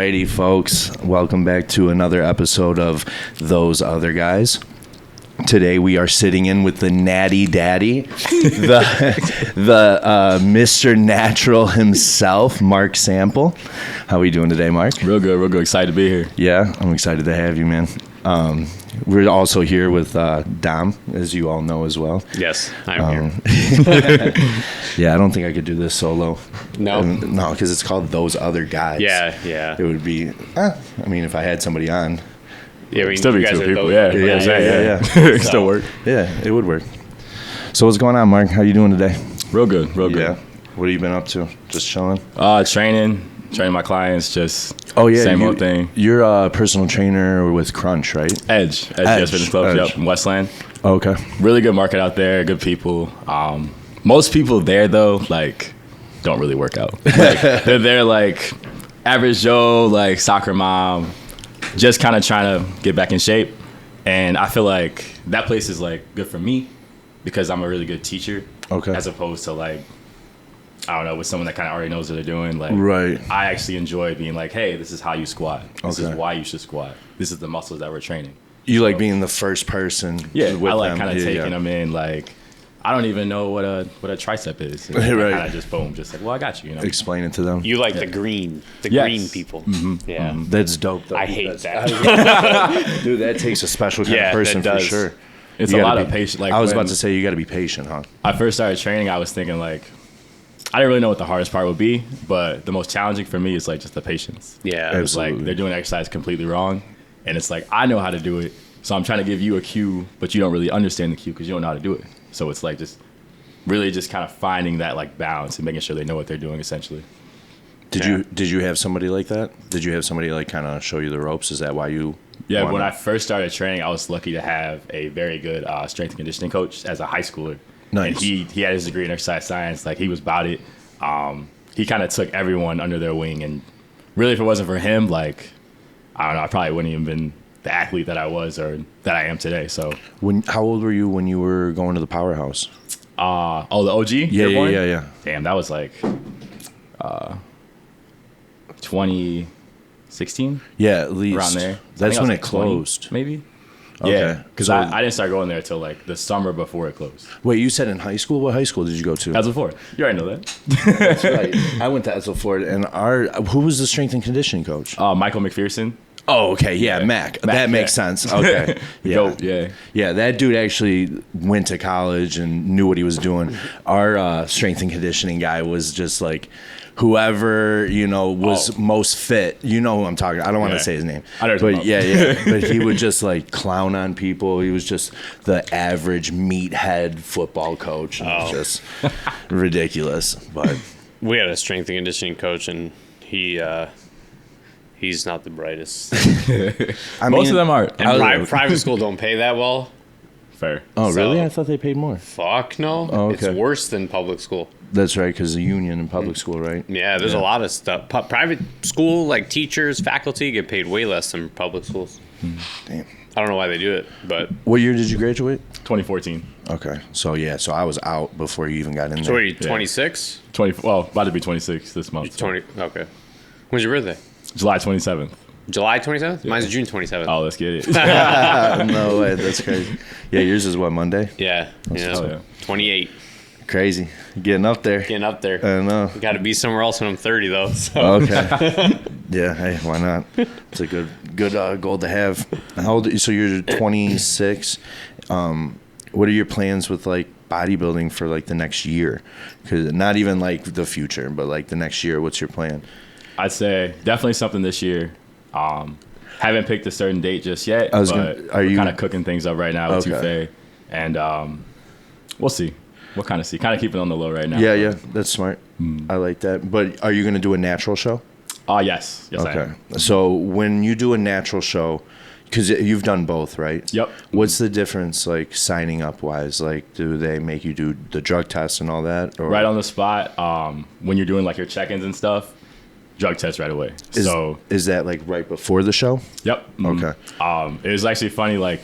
Alrighty, folks. Welcome back to another episode of Those Other Guys. Today we are sitting in with the Natty Daddy, the Mr. Natural himself, Marc Sample. How are we doing today, Marc? Real good. Excited to be here. Yeah, I'm excited to have you, man. We're also here with Dom, as you all know as well. Yes, I'm here. Yeah, I don't think I could do this solo. No, because it's called Those Other Guys. Yeah. It would be, I mean, if I had somebody on. Yeah, we still be two people. Yeah. It still work. Yeah, it would work. So what's going on, Marc? How you doing today? Real good. Yeah. What have you been up to? Just chilling? Training my clients, just same old thing. You're a personal trainer with Crunch, right? Edge Fitness Club, yep, in Westland. Oh, okay. Really good market out there, good people. Most people there, though, like, don't really work out. Like, they're there, like, average Joe, like, soccer mom, just kind of trying to get back in shape. And I feel like that place is, like, good for me because I'm a really good teacher. Okay. As opposed to, like, I don't know, with someone that kind of already knows what they're doing. Like, right. I actually enjoy being like, hey, this is how you squat. This is Okay. why you should squat. This is the muscles that we're training. You like being the first person. Yeah, with I like them. kind of taking them in. Like, I don't even know what a tricep is. And Right. kind of just boom, just like, well, I got you. You know, Explain it to them. You like the green people. Mm-hmm. Yeah, That's dope, though. I hate that. Dude, that takes a special kind Yeah, of person that for does. sure. it's You a gotta lot of be- patience. Like, I was when about to say you got to be patient, huh? I first started training, I was thinking like, I didn't really know what the hardest part would be, but the most challenging for me is like just the patience. Yeah, It's like they're doing exercise completely wrong, and it's like I know how to do it, so I'm trying to give you a cue, but you don't really understand the cue because you don't know how to do it. So it's like just really just kind of finding that like balance and making sure they know what they're doing essentially. Did you have somebody like that? Did you have somebody like kind of show you the ropes? Is that why you? Yeah, wanted- when I first started training, I was lucky to have a very good strength and conditioning coach as a high schooler. Nice. And he had his degree in exercise science. Like, he was about it. He kind of took everyone under their wing. And really, if it wasn't for him, like, I don't know, I probably wouldn't even been the athlete that I was or that I am today. So, How old were you when you were going to the powerhouse? the OG? Yeah. Damn, that was like 2016? Yeah, at least. Around there. That's I think I when was it like 20, closed. maybe? Okay. Yeah, because So- I didn't start going there till like the summer before it closed. Wait, you said in high school? What high school did you go to? As before. You already know that. That's right. I went to Ethel Ford, and who was the strength and conditioning coach? Michael McPherson. Oh, okay, yeah, Yeah. Mac. Mac, That makes yeah. sense. Okay, Goat, yeah. Yeah, that dude actually went to college and knew what he was doing. Our strength and conditioning guy was just like whoever, was most fit. You know who I'm talking. I don't want to Yeah. say his name. I know who you're but yeah. But he would just like clown on people. He was just the average meathead football coach. It was just ridiculous. But we had a strength and conditioning coach, and he's not the brightest. Most of them are. And private school don't pay that well. Fair. Oh, So- really? I thought they paid more. Fuck no. Oh, It's okay. worse than public school. That's right, because the union in public school, right? Yeah, there's a lot of stuff. Private school, like teachers, faculty, get paid way less than public schools. Damn. I don't know why they do it, but What year did you graduate? 2014. Okay, so I was out before you even got in so there. what are you, 26? About to be 26 this month. so. 20, okay. When's your birthday? July 27th. July 27th? Mine's June 27th. Oh, let's get it. No way, that's crazy. Yeah, yours is what, Monday? Yeah. Oh, yeah. 28. Crazy. Getting up there. Getting up there. I know. Got to be somewhere else when I'm 30, though. So. Okay. Yeah, hey, why not? It's a good goal to have. How old? So you're 26. What are your plans with like bodybuilding for like the next year? Because not even like the future, but like the next year. What's your plan? I'd say definitely something this year. Haven't picked a certain date just yet, Are we're you- kind of cooking things up right now with Okay. Touffet. And we'll see. We'll kind of see. Kind of keep it on the low right now. Yeah, that's smart. I like that. But are you going to do a natural show? Yes. Yes, I Okay. am. So when you do a natural show, because you've done both, right? Yep. What's the difference, like signing up wise? Like, do they make you do the drug test and all that? Or Right on the spot, when you're doing like your check-ins and stuff, drug test right away. is that like right before the show? Yep. Okay. It was actually funny. Like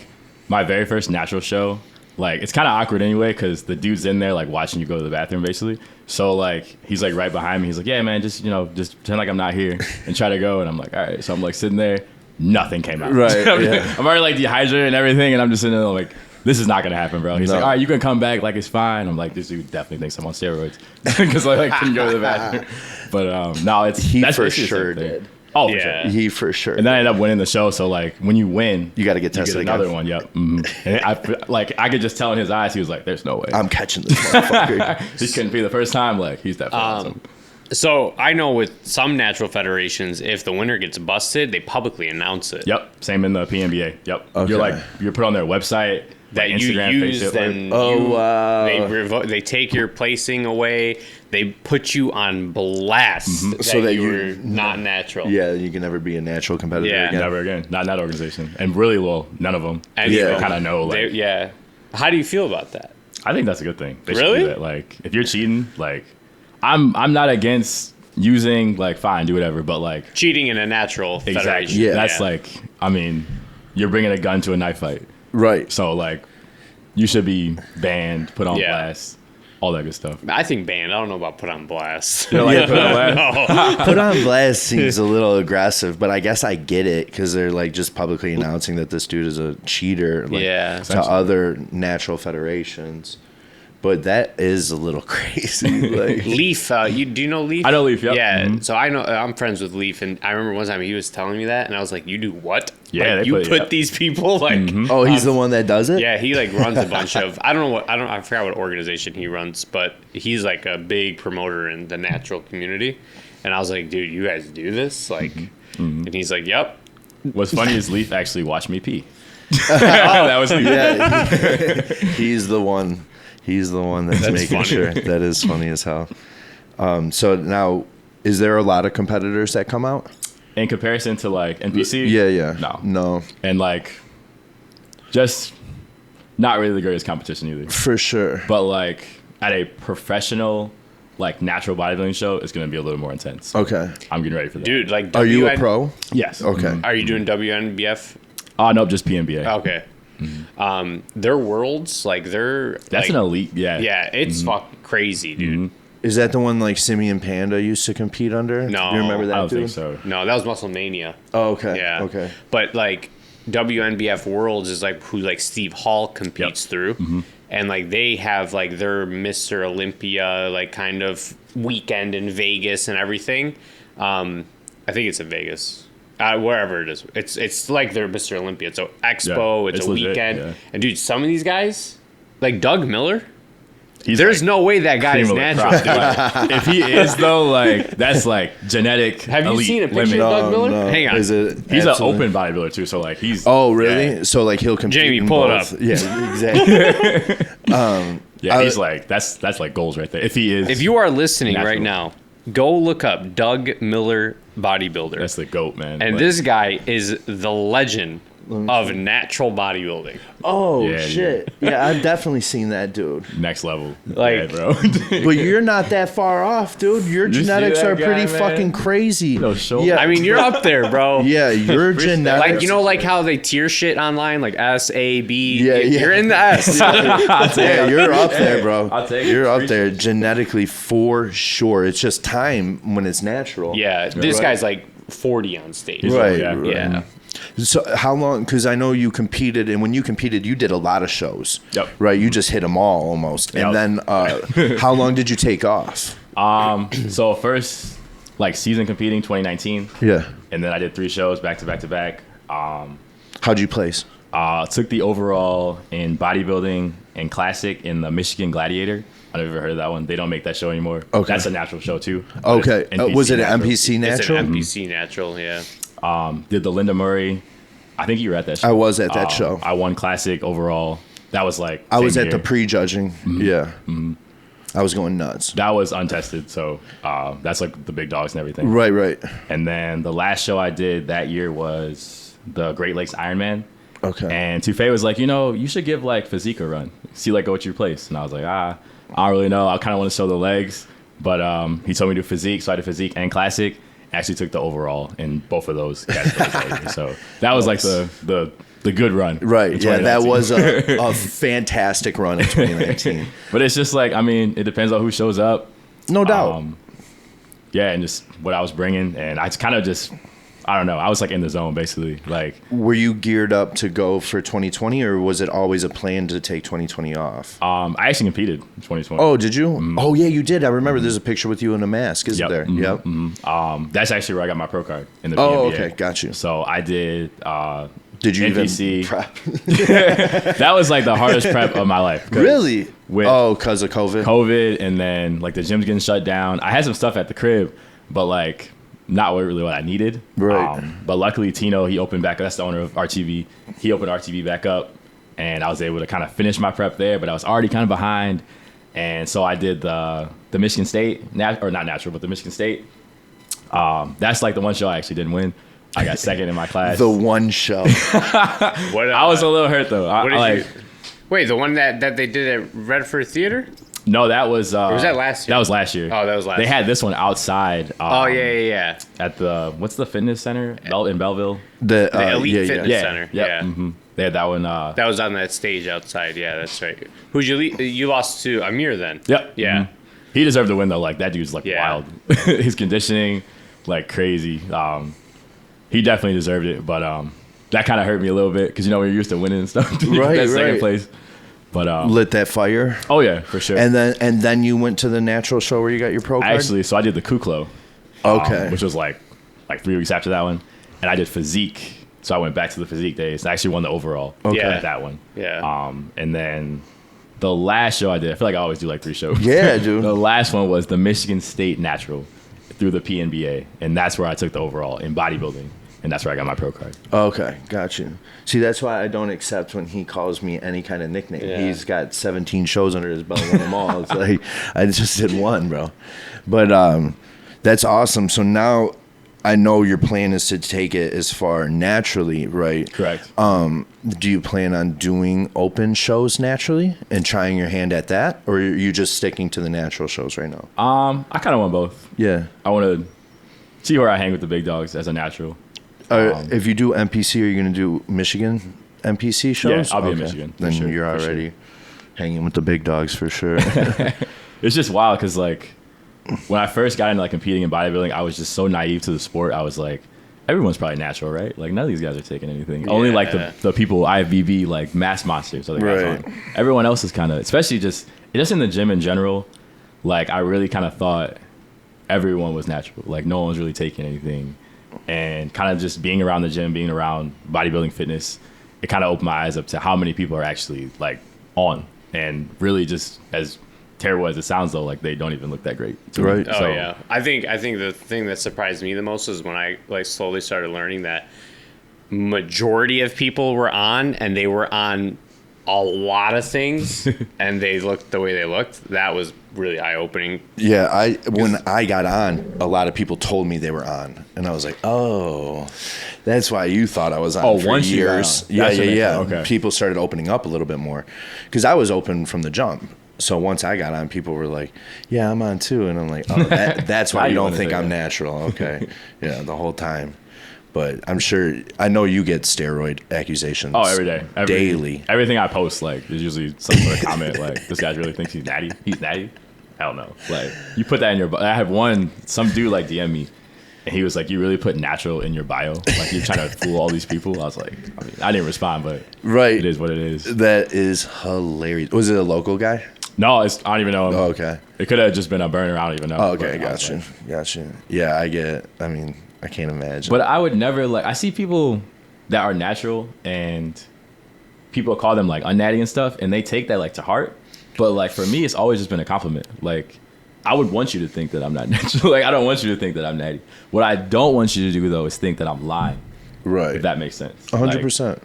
my very first natural show, like it's kind of awkward anyway because the dude's in there like watching you go to the bathroom basically. So like he's like right behind me. He's like, yeah, man, just pretend like I'm not here and try to go. And I'm like, all right. So I'm like sitting there, nothing came out. Right. Yeah. I'm already like dehydrated and everything, and I'm just sitting there like, this is not gonna happen, bro. He's like, all right, you can come back, like it's fine. I'm like, this dude definitely thinks I'm on steroids because I like couldn't go to the bathroom. But no, it's He that's for basically the sure same thing. did. Oh, for Yeah. sure. He for sure. And then I ended up winning the show. So like when you win, You gotta get tested again. another one. Yep. And I could just tell in his eyes, he was like, "There's no way." I'm catching this motherfucker. This couldn't be the first time. Like he's definitely awesome. So I know with some natural federations, if the winner gets busted, they publicly announce it. Yep. Same in the PNBA. Yep. Okay. You're put on their website That like you Instagram, use, Facebook. then wow. they take your placing away. They put you on blast that So that you you- were not natural. Yeah, you can never be a natural competitor Yeah. again. Never again. Not in that organization. And really, well, none of them. And Yeah. kind of know. Like, yeah. How do you feel about that? I think that's a good thing. They should Really? do that. Like, if you're cheating, like, I'm not against using like fine, do whatever, but like Cheating in a natural exactly. federation. Yeah. That's like, I mean, you're bringing a gun to a knife fight, Right. so like, you should be banned, put on Yeah. blast, all that good stuff. I think banned. I don't know about put on blast. You know, like, put on blast. No. Put on blast seems a little aggressive, but I guess I get it because they're like just publicly announcing that this dude is a cheater. Like, Yeah. To Essentially. other natural federations. But that is a little crazy. Like, Leaf, do you know Leaf? I know Leaf, yep. Yeah, Mhm. so I know I'm friends with Leaf, and I remember one time he was telling me that, and I was like, "You do what? Yeah, like, they you put- put yep. these people like." oh, he's the one that does it? Yeah, he like runs a bunch of I forgot what organization he runs, but he's like a big promoter in the natural community. And I was like, dude, you guys do this? Like and he's like, yep. What's funny is Leaf actually watched me pee. That was Leaf. Yeah. He's the one. He's the one that's making funny. sure. That is funny as hell. So now, is there a lot of competitors that come out? In comparison to like NPC, Yeah. No. and like just not really the greatest competition either. For sure. But like at a professional, like natural bodybuilding show, it's gonna be a little more intense. Okay. I'm getting ready for that. Dude, like Are you a WN pro? Yes. Okay. Are you doing WNBF? Nope, just PNBA. Okay. Their worlds, like they're That's like, an elite. Yeah. Yeah, it's fucking crazy, dude. Is that the one like Simeon Panda used to compete under? No. Do you remember that I don't dude? think so. No, that was Muscle Mania. Oh, okay. Yeah. Okay. But like WNBF Worlds is like who like Steve Hall competes through. And like they have like their Mr. Olympia like kind of weekend in Vegas and everything. I think it's in Vegas. Wherever it is. It's like their Mr. Olympia. It's an expo, Yeah, it's it's a legit, weekend. yeah. And dude, some of these guys, like Doug Miller, He's there's like no way that guy is cream of the natural, crop. dude. Like, if he is though, like that's like genetic. Have you elite seen a picture limit. of Doug Miller? No. Hang on. Is it He's an absolutely- open bodybuilder too, so like he's. Oh, really? Yeah, So like he'll compete. Jamie, in pull it both. up. Yeah, exactly. yeah, he's like that's like goals right there. If he is, If you are listening natural. right now, go look up Doug Miller bodybuilder. that's the goat, man. And Like, this guy is the legend of natural bodybuilding. Oh Yeah, shit! Yeah, I've definitely seen that dude. next level, Like- yeah, bro. But you're not that far off, dude. Your see genetics that are pretty guy, man? fucking crazy. No, show- Yeah, I mean, you're up there, bro. yeah, your genetics. Like, you know, like how they tier shit online, like S, A, B. Yeah, yeah. You're in the S. Yeah, you're up there, bro. I'll take it. You're up there genetically for sure. It's just time when it's natural. Yeah, this Right. guy's like 40 on stage. Right. Yeah. right. Yeah. So how long? Because I know you competed, and when you competed, you did a lot of shows. Yep. Right. You just hit them all almost. Yep. And then, how long did you take off? So first, like season competing 2019, Yeah. and then I did 3 shows back to back to back. How'd you place? Took the overall in bodybuilding and classic in the Michigan Gladiator. I never heard of that one. They don't make that show anymore. Okay. That's a natural show too. but Okay. it's NPC Was it an natural. MPC natural? It's an NPC natural, yeah. Did the Linda Murray. I think you were at that show. I was at that show. I won classic overall. That was like I was same at the year. prejudging. Yeah. I was going nuts. That was untested, so that's like the big dogs and everything. Right. Right. And then the last show I did that year was the Great Lakes Ironman. Okay. And Tufay was like, you should give like physique a run. See like what's your place. And I was like, I don't really know. I kind of want to show the legs. But he told me to do physique, so I did physique and classic. Actually took the overall in both of those categories that year. So that was like the good run. Right. Yeah, that was a fantastic run in 2019. But it's just like, I mean, it depends on who shows up. No doubt. Yeah, and just what I was bringing. And I kind of just, I don't know. I was like in the zone, basically. Like, were you geared up to go for 2020, or was it always a plan to take 2020 off? I actually competed in 2020. Oh, did you? Oh, yeah, you did. I remember there's a picture with you in a mask, isn't Yep. there? Yep. That's actually where I got my pro card in the Oh, PNBA. okay. Got you. So I did Did you NPC. even prep? That was like the hardest prep of my life. Really? With because of COVID? COVID, and then like the gym's getting shut down. I had some stuff at the crib, but like not really what I needed. Right. But luckily Tino, he opened back up. That's the owner of RTV. He opened RTV back up, and I was able to kind of finish my prep there, but I was already kind of behind. And so I did the Michigan State, or not natural, but the Michigan State. That's like the one show I actually didn't win. I got second in my class. The one show. I was a little hurt though. Wait, the one that they did at Redford Theater? No, that was. Or was that last year? That was last year. Oh, that was last They year. had this one outside. Yeah. At the what's the fitness center in Belleville? The Elite Fitness Center. Yeah. Mm-hmm. They had that one. That was on that stage outside. Yeah, that's right. Who'd you lost to Amir then? Yep. Yeah. Mm-hmm. He deserved the win though. Like that dude's like Yeah. wild. His conditioning, like crazy. He definitely deserved it, but that kind of hurt me a little bit because when you're used to winning and stuff. That second place. But lit that fire. Oh yeah, for sure. And then you went to the natural show where you got your pro card? Actually, so I did the Kuklo. Okay. Which was like 3 weeks after that one, and I did physique. So I went back to the physique days. I actually won the overall. Okay. Yeah. That one. Yeah. And then the last show I did, I feel like I always do like 3 shows. Yeah, dude. The last one was the Michigan State Natural through the PNBA, and that's where I took the overall in bodybuilding, and that's where I got my pro card. Okay, got you. See, that's why I don't accept when he calls me any kind of nickname. Yeah. He's got 17 shows under his belt, won them all. It's like, I just did one, bro. But that's awesome. So now I know your plan is to take it as far naturally, right? Correct. Do you plan on doing open shows naturally and trying your hand at that? Or are you just sticking to the natural shows right now? I kind of want both. Yeah. I want to see where I hang with the big dogs as a natural. If you do MPC, are you going to do Michigan MPC shows? Yeah, I'll be in Michigan, for Then sure, you're for already hanging with the big dogs for sure. It's just wild because like when I first got into like competing in bodybuilding, I was just so naive to the sport. I was like, everyone's probably natural, right? Like none of these guys are taking anything. Only like the people IFBB like mass monsters. Other guys Right. aren't. Everyone else is kind of, especially just in the gym in general. Like I really kind of thought everyone was natural. Like no one was really taking anything. And kind of just being around the gym, being around bodybuilding fitness, it kind of opened my eyes up to how many people are actually like on, and really just as terrible as it sounds though, like they don't even look that great. to me. Right. Oh So, yeah, I think the thing that surprised me the most is when I like slowly started learning that majority of people were on, and they were on a lot of things, and they looked the way they looked. That was really eye opening. Yeah, when I got on, a lot of people told me they were on, and I was like, "Oh, that's why you thought I was on for once you got years." on. Yeah, That's yeah, what makes yeah. sense. Okay. People started opening up a little bit more because I was open from the jump. So once I got on, people were like, "Yeah, I'm on too," and I'm like, "Oh, that's why Now you you don't wanna think say I'm that. natural." Okay, yeah, the whole time. But I'm sure I know you get steroid accusations. Oh, every day. Daily. Everything I post, like, there's usually some sort of comment, like, this guy really thinks he's natty. He's natty? Hell no. Like, you put that in your bio. I had some dude, like, DM me, and he was like, you really put natural in your bio? Like, you're trying to fool all these people? I was like, I didn't respond, but Right. it is what it is. That is hilarious. Was it a local guy? No, I don't even know him. Oh, okay. It could have just been a burner. I don't even know. Oh, okay, But I was gotcha. like- Yeah, I get it. I mean, I can't imagine. But I would never, like, I see people that are natural and people call them, like, unnatty and stuff, and they take that, like, to heart. But, like, for me, it's always just been a compliment. Like, I would want you to think that I'm not natural. Like, I don't want you to think that I'm natty. What I don't want you to do, though, is think that I'm lying, right. if that makes sense. 100%. Like,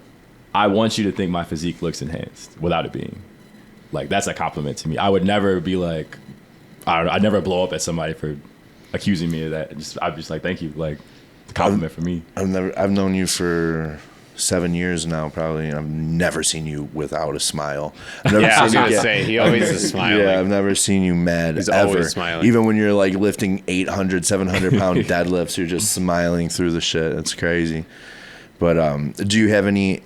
I want you to think my physique looks enhanced without it being. Like, that's a compliment to me. I would never be like, I don't know, I'd never blow up at somebody for accusing me of that. I'd just like, thank you. Like, it's a compliment for me. I've known you for 7 years now, probably, and I've never seen you without a smile. I've never Yeah, I was seen gonna you- say he always is smiling. Yeah, I've never seen you mad He's ever. always smiling. Even when you're like lifting 800, 700 pound deadlifts, you're just smiling through the shit. It's crazy. But do you have any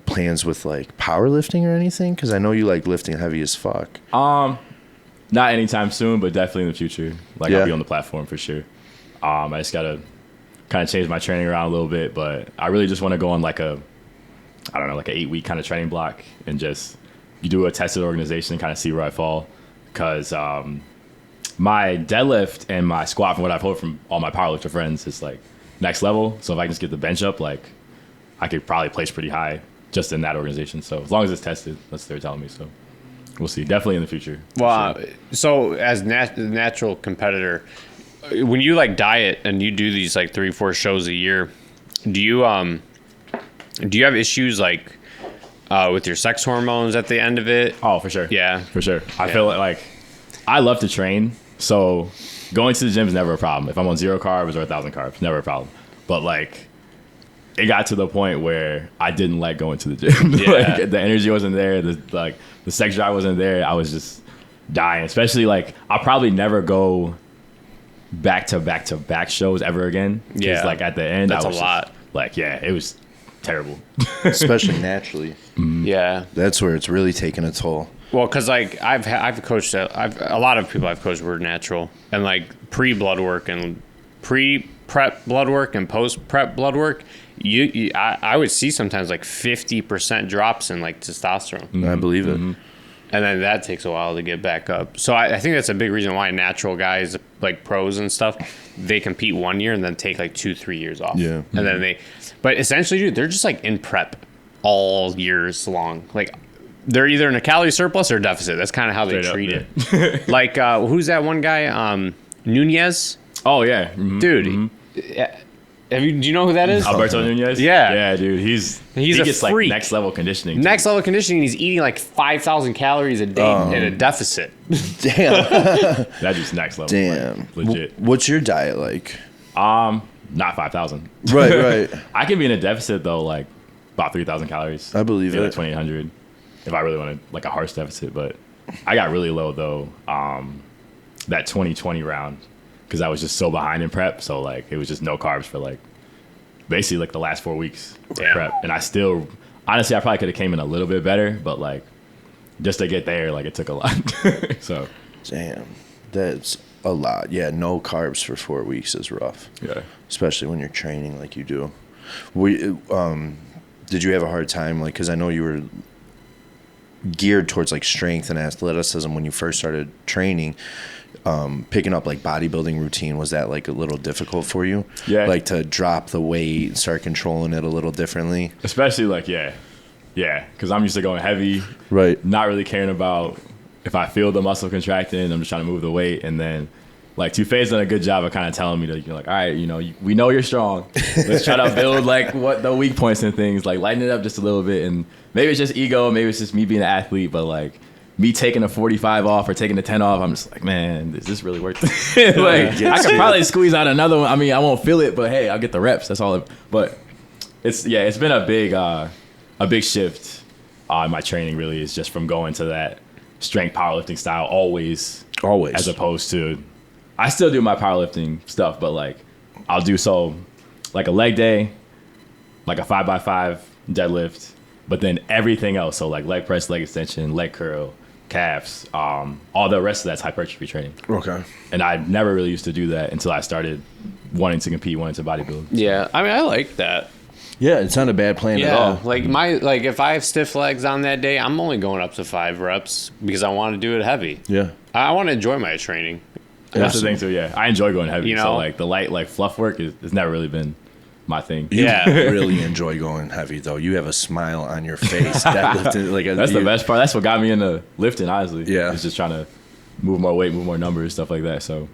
plans with like powerlifting or anything? Because I know you like lifting heavy as fuck. Not anytime soon, but definitely in the future. Like Yeah. I'll be on the platform for sure. I just gotta kind of change my training around a little bit, but I really just want to go on like a, I don't know, like an 8-week kind of training block and just you do a tested organization and kind of see where I fall. Because my deadlift and my squat, from what I've heard from all my powerlifter friends, is like next level. So if I can just get the bench up, like I could probably place pretty high just in that organization. So as long as it's tested, that's what they're telling me. So we'll see. Definitely in the future. for Well, sure. so as natural competitor, when you like diet and you do these like 3-4 shows a year, do you have issues like with your sex hormones at the end of it? Oh, for sure. Yeah. For sure. I Yeah. feel like I love to train, so going to the gym is never a problem. If I'm on 0 carbs or 1,000 carbs, never a problem. But like, it got to the point where I didn't like going to the gym. Yeah. Like the energy wasn't there. The sex drive wasn't there. I was just dying. Especially like I'll probably never go back to back shows ever again. 'Cause, Yeah. like at the end, That's I a was lot. Just, like, yeah, it was terrible. Especially naturally. Yeah. That's where it's really taking a toll. Well, because like I've coached a lot of people I've coached were natural, and like pre blood work and pre prep blood work and post prep blood work, I would see sometimes like 50% drops in like testosterone, I believe it. and then that takes a while to get back up. So I think that's a big reason why natural guys like pros and stuff, they compete 1 year and then take like 2-3 years off. Yeah. And then but essentially, dude, they're just like in prep all years long. Like they're either in a calorie surplus or deficit. That's kind of how they Straight up, treat it. Like who's that one guy? Nunez, Oh yeah. Mhm. dude. Do you know who that is? Alberto Nunez? Yeah. Yeah, dude. He a gets freak. like next level conditioning. too. Next level conditioning. He's eating like 5,000 calories a day in a deficit. Damn. That dude's next level. Damn. Like, legit. What's your diet like? Not 5,000. Right. I can be in a deficit though, like about 3,000 calories. I believe Maybe it. like 2,800 if I really wanted like a harsh deficit. But I got really low though that 2020 round because I was just so behind in prep. So like it was just no carbs for like basically like the last 4 weeks of Damn. prep. And I still, honestly, I probably could have came in a little bit better, but like just to get there, like it took a lot. So Damn. That's a lot. Yeah, no carbs for 4 weeks is rough. yeah. Especially when you're training like you do. Did you have a hard time, like, because I know you were geared towards like strength and athleticism when you first started training, picking up like bodybuilding routine, was that like a little difficult for you? Yeah. Like to drop the weight and start controlling it a little differently? Especially like, yeah, because I'm used to going heavy, Right. not really caring about if I feel the muscle contracting. I'm just trying to move the weight. And then like Tufe's done a good job of kind of telling me that you're like, all right, we know you're strong. Let's try to build like what the weak points and things, like lighten it up just a little bit. And maybe it's just ego, maybe it's just me being an athlete, but like me taking a 45 off or taking a 10 off, I'm just like, man, is this really worth it? Like I could probably squeeze out another one. I mean, I won't feel it, but hey, I'll get the reps. That's all. But it's been a big shift in my training. Really, is just from going to that strength powerlifting style always, as opposed to I still do my powerlifting stuff, but like I'll do like a leg day, like a 5x5 deadlift, but then everything else. So like leg press, leg extension, leg curl, calves, all the rest of that's hypertrophy training. Okay. And I never really used to do that until I started wanting to compete, wanting to bodybuild. Yeah, I mean, I like that. Yeah, it's not a bad plan at all. Like if I have stiff legs on that day, I'm only going up to 5 reps because I want to do it heavy. Yeah. I want to enjoy my training. That's the thing too. Yeah, I enjoy going heavy. You know? So like the light, like fluff work has never really been my thing. You Yeah. really enjoy going heavy, though. You have a smile on your face. Deadlifting, like That's the best part. That's what got me into lifting, honestly. Yeah. It's just trying to move more weight, move more numbers, stuff like that. So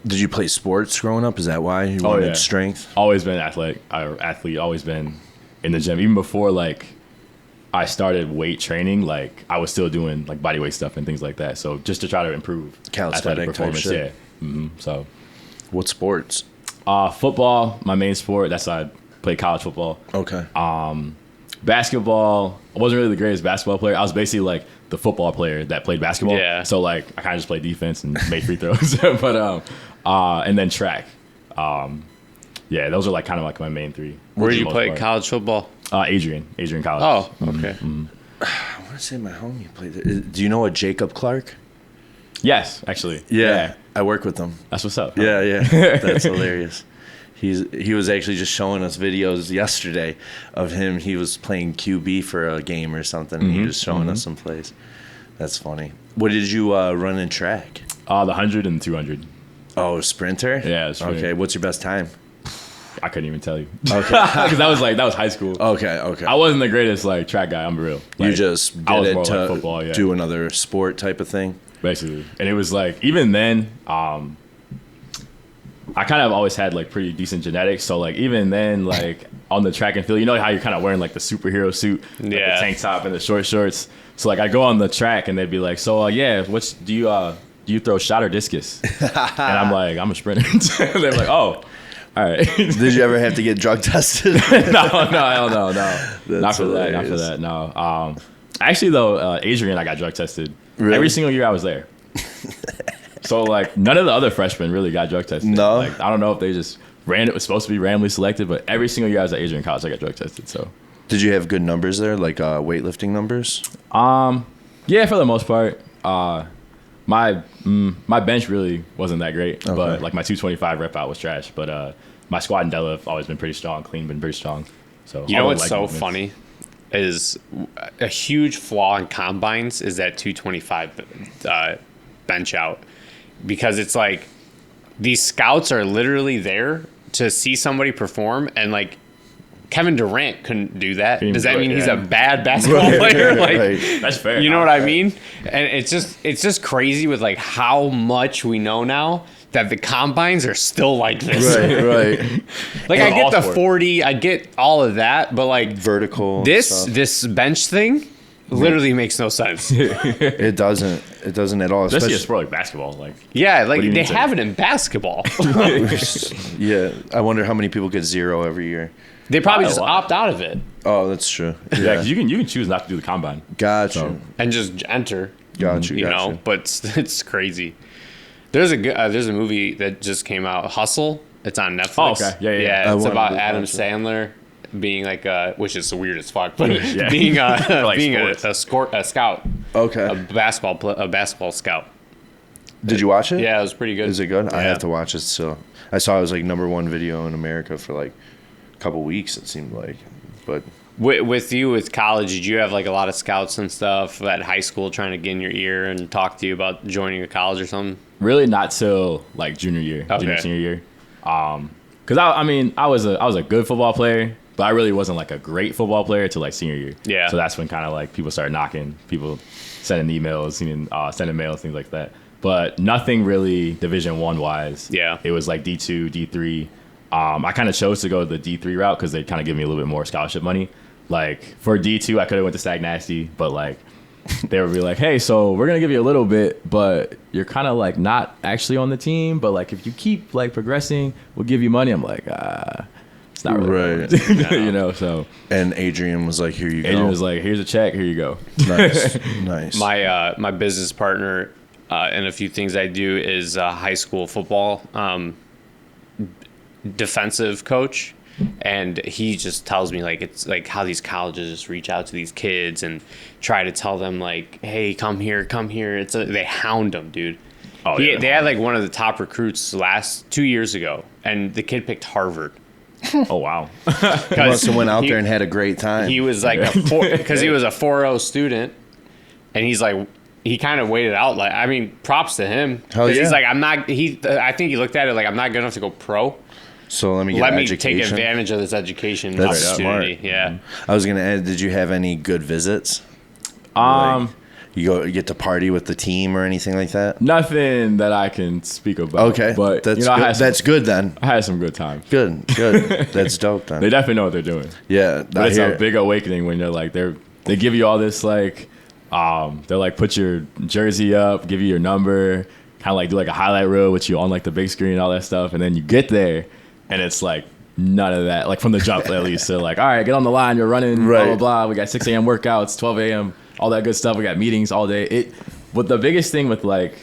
Did you play sports growing up? Is that why you wanted yeah. strength? always been athlete, always been in the gym. Even before like I started weight training, like I was still doing like body weight stuff and things like that. So just to try to improve Calisthenic athletic type performance. shit. Yeah. So What sports? football, my main sport. That's I played college football. Okay. Basketball, I wasn't really the greatest basketball player. I was basically like the football player that played basketball. Yeah. So like I kind of just played defense and made free throws. But and then track. Yeah, those are like kind of like my main three. Where did you play college football? Adrian College. Oh, okay. I want to say my homie played there. Do you know a Jacob Clark? Yes, actually. Yeah. I work with them. That's what's up. Yeah. That's hilarious. He was actually just showing us videos yesterday of him. He was playing QB for a game or something. And he was showing us some plays. That's funny. What did you run in track? The 100 and 200. Oh, sprinter? Yeah, sprinter. Okay, what's your best time? I couldn't even tell you. Okay. Because that was high school. Okay. I wasn't the greatest like track guy, I'm real. Like, You just I was did more it to like football, yeah. do another sport type of thing? Basically. And it was like, even then, I kind of always had like pretty decent genetics. So like even then, like on the track and field, you know how you're kind of wearing like the superhero suit, like the tank top and the short shorts. So like I go on the track and they'd be like, so yeah, do you throw shot or discus? And I'm like, I'm a sprinter. They're like, oh, all right. Did you ever have to get drug tested? No, hell no. Not for hilarious. that. No. Actually though, Adrian, I got drug tested. Really? Every single year I was there. So like none of the other freshmen really got drug tested. No. Like I don't know if they just it was supposed to be randomly selected, but every single year I was at Adrian College, I got drug tested. So Did you have good numbers there, like weightlifting numbers? yeah, for the most part. My bench really wasn't that great, but like my 225 rep out was trash. But my squat and deadlift have always been pretty strong, clean been pretty strong. So You know what's so funny is a huge flaw in combines is that 225 bench out, because it's like these scouts are literally there to see somebody perform, and like Kevin Durant couldn't do that. Does that mean he's a bad basketball player? Like, That's fair. you know what I mean? And it's just crazy with like how much we know now that the combines are still like this. Right. Like And I get all the sport. 40, I get all of that, but like Vertical. this bench thing literally makes no sense. It doesn't at all. Especially a sport like basketball. Like Yeah, like do you they mean to- have it in basketball. Yeah, I wonder how many people get 0 every year. They probably A just lot. opt out of it Oh, that's true. yeah, 'cause you can choose not to do the combine. Got you. So- and just enter. Got you. You know, but it's crazy. There's a movie that just came out, Hustle. It's on Netflix. Oh, okay. Yeah. I It's wanted about to Adam watch it. Sandler being like which is weird as fuck, but Yeah. being like being sports. a scout, Okay. a basketball scout. Did you watch it? Yeah, it was pretty good. Is it good? I Yeah. have to watch it still. I saw it was like #1 video in America for like a couple weeks, it seemed like. But With you with college, did you have like a lot of scouts and stuff at high school trying to get in your ear and talk to you about joining a college or something? Really not till like junior senior year. Cause I was a good football player, but I really wasn't like a great football player till like senior year. Yeah. So that's when kind of like people started knocking, people sending emails, sending mails, things like that. But nothing really Division I wise. Yeah. It was like D2, D3. I kind of chose to go the D3 route because they kind of give me a little bit more scholarship money. Like for D2, I could have went to Sag Nasty, but like they would be like, hey, so we're gonna give you a little bit, but you're kind of like not actually on the team. But like if you keep like progressing, we'll give you money. I'm like, it's not really Right. you know. So and Adrian was like, "Here you Adrian go." was like, here's a check, here you go. Nice. My business partner and a few things I do is high school football defensive coach, and he just tells me like it's like how these colleges just reach out to these kids and try to tell them like, hey, come here. They hound them, dude. Oh, They had like one of the top recruits 2 years ago, and the kid picked Harvard. Oh wow. He must have went out there and had a great time. He was like because he was a 4.0 student, and he's like he kind of waited out. Like I mean, props to him. Hell 'Cause yeah. He's like I think he looked at it like I'm not good enough to go pro. So let me get Let an me education. take advantage of this education That's opportunity. smart. Yeah. I was gonna add, did you have any good visits? You get to party with the team or anything like that? Nothing that I can speak about. Okay, but that's you know, good. That's good then. I had some good time. Good. That's dope then. They definitely know what they're doing. Yeah, But it's a big awakening when they're like they give you all this like they're like put your jersey up, give you your number, kind of like do like a highlight reel with you on like the big screen and all that stuff, and then you get there and it's like none of that. Like from the jump, at least. So like, all right, get on the line. You're running. Blah blah blah. We got 6 a.m. workouts, 12 a.m. all that good stuff. We got meetings all day. But the biggest thing with like,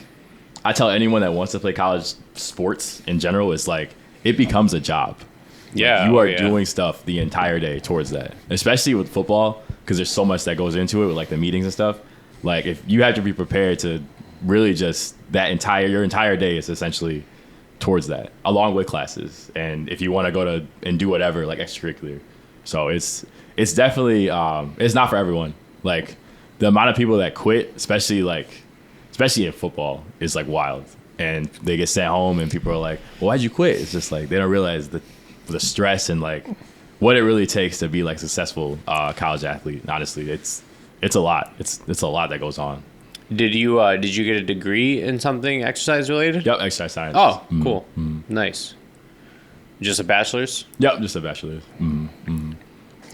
I tell anyone that wants to play college sports in general is like, it becomes a job. Yeah, like, you are doing stuff the entire day towards that, especially with football, because there's so much that goes into it with like the meetings and stuff. Like if you have to be prepared to really just your entire day is essentially towards that, along with classes, and if you want to go to and do whatever like extracurricular. So it's definitely it's not for everyone. Like the amount of people that quit, especially in football, is like wild, and they get sent home and people are like, well, why'd you quit? It's just like they don't realize the stress and like what it really takes to be like successful college athlete. Honestly, it's a lot. It's a lot that goes on. Did you get a degree in something exercise related? Yep, exercise science. Oh, cool. Nice. Just a bachelor's? Yep, just a bachelor's.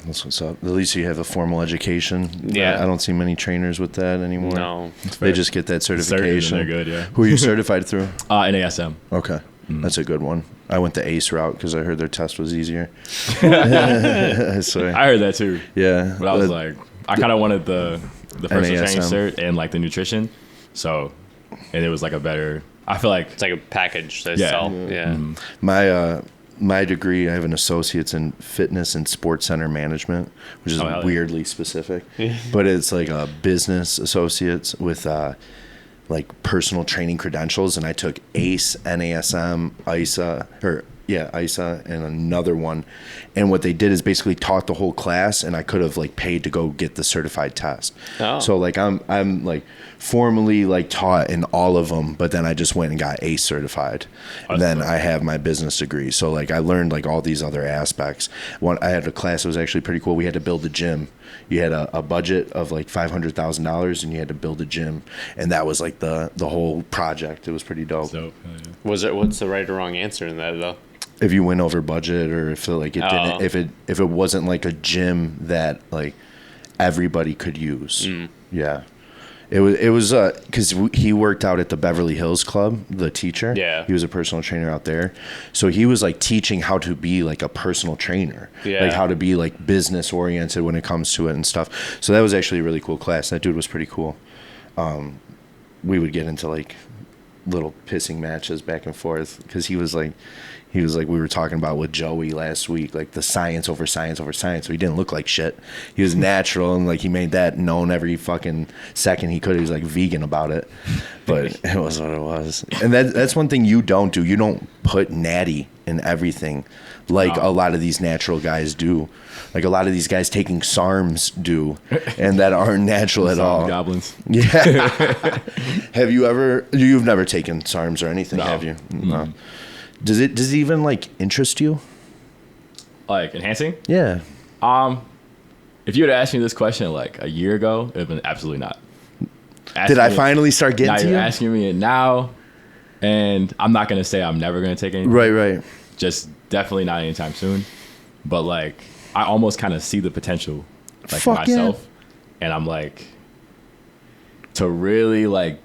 That's what's up. At least you have a formal education. Yeah. I don't see many trainers with that anymore. No. They just get that certification. They're good, yeah. Who are you certified through? NASM. Okay. That's a good one. I went the ACE route because I heard their test was easier. I heard that too. Yeah. But I was like, I kind of wanted the personal training NASM. cert and like the nutrition. So, and it was like a better, I feel like. It's like a package they Yeah. sell. Yeah. My degree, I have an associate's in fitness and sports center management, which is weirdly specific, but it's like a business associates with like personal training credentials. And I took ACE, NASM, ISA, and another one. And what they did is basically taught the whole class, and I could have like paid to go get the certified test. Oh. So like I'm like formally like taught in all of them, but then I just went and got ACE certified. And then I have my business degree. So like I learned like all these other aspects. I had a class that was actually pretty cool. We had to build a gym. You had a budget of like $500,000 and you had to build a gym. And that was like the whole project. It was pretty dope. So, What's the right or wrong answer in that though? If you went over budget, or if it didn't, if it wasn't like a gym that like everybody could use. Yeah. It was because he worked out at the Beverly Hills Club, the teacher. Yeah. He was a personal trainer out there. So he was like teaching how to be like a personal trainer. Yeah. Like how to be like business oriented when it comes to it and stuff. So that was actually a really cool class. That dude was pretty cool. We would get into like little pissing matches back and forth because he was like we were talking about with Joey last week, like the science over science over science. So he didn't look like shit. He was natural, and like he made that known every fucking second he could. He was like vegan about it, but it was what it was. And that's one thing you don't do. You don't put Natty in everything like a lot of these natural guys do. Like a lot of these guys taking SARMs do, and that aren't natural at all. Goblins. Yeah. You've never taken SARMs or anything, No. have you? No. Does it even like interest you? Like enhancing? Yeah. If you would have asked me this question like a year ago, it would have been absolutely not. Did I finally start getting Now to you're you? asking me it now, and I'm not gonna say I'm never gonna take anything. Right. Just definitely not anytime soon. But like, I almost kind of see the potential, like Fuck yeah. myself, and I'm like, to really like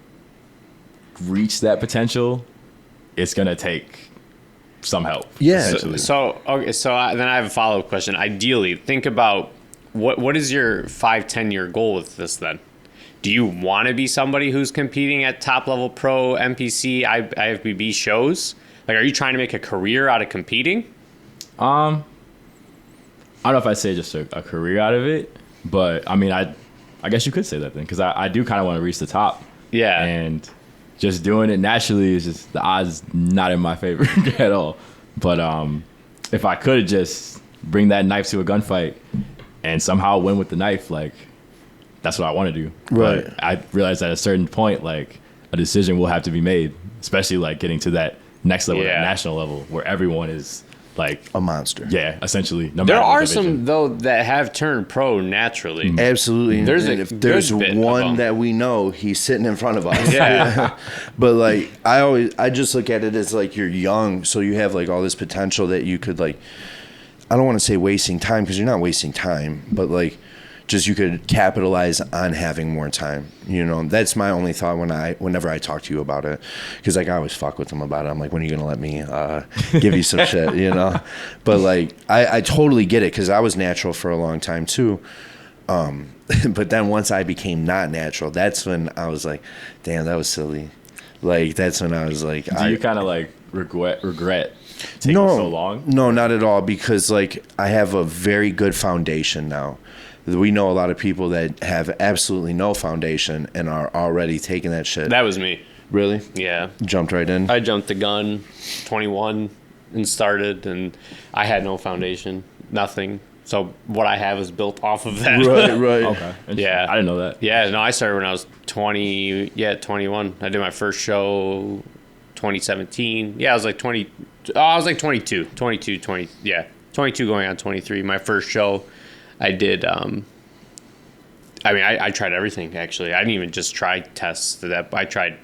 reach that potential, it's gonna take some help. Yeah. essentially. So then I have a follow-up question. Ideally, think about what is your 5-10 year goal with this then? Do you want to be somebody who's competing at top level pro NPC IFBB shows? Like, are you trying to make a career out of competing? I don't know if I'd say just a career out of it, but I mean, I guess you could say that then, because I do kind of want to reach the top. Yeah. And just doing it naturally is just, the odds not in my favor at all. But if I could just bring that knife to a gunfight and somehow win with the knife, like, that's what I want to do. Right. But I realized at a certain point, like, a decision will have to be made, especially like getting to that next level, that national level, where everyone is like A monster. yeah, essentially. No There matter what are division. some though that have turned pro naturally. Absolutely. There's And a if good there's bit of one them. that we know, he's sitting in front of us. Yeah. But like I just look at it as like you're young, so you have like all this potential that you could like, I don't want to say wasting time, because you're not wasting time, but like just you could capitalize on having more time. You know, that's my only thought whenever I talk to you about it, because like I always fuck with them about it. I'm like, when are you gonna let me give you some shit, you know? But like I totally get it, because I was natural for a long time too. But then once I became not natural, that's when I was like, damn, that was silly. Like that's when I was like, Do you kind of like regret taking so long? No, not at all, because like I have a very good foundation now. We know a lot of people that have absolutely no foundation and are already taking that shit. That was me. Really? Yeah. Jumped right in? I jumped the gun, 21, and started, and I had no foundation, nothing. So what I have is built off of that. Right. Okay. Yeah. I didn't know that. Yeah, no, I started when I was 21. I did my first show 2017. Yeah, I was like 20. Oh, I was like 22. 22 going on 23. My first show I did, I tried everything, actually. I didn't even just try tests. I tried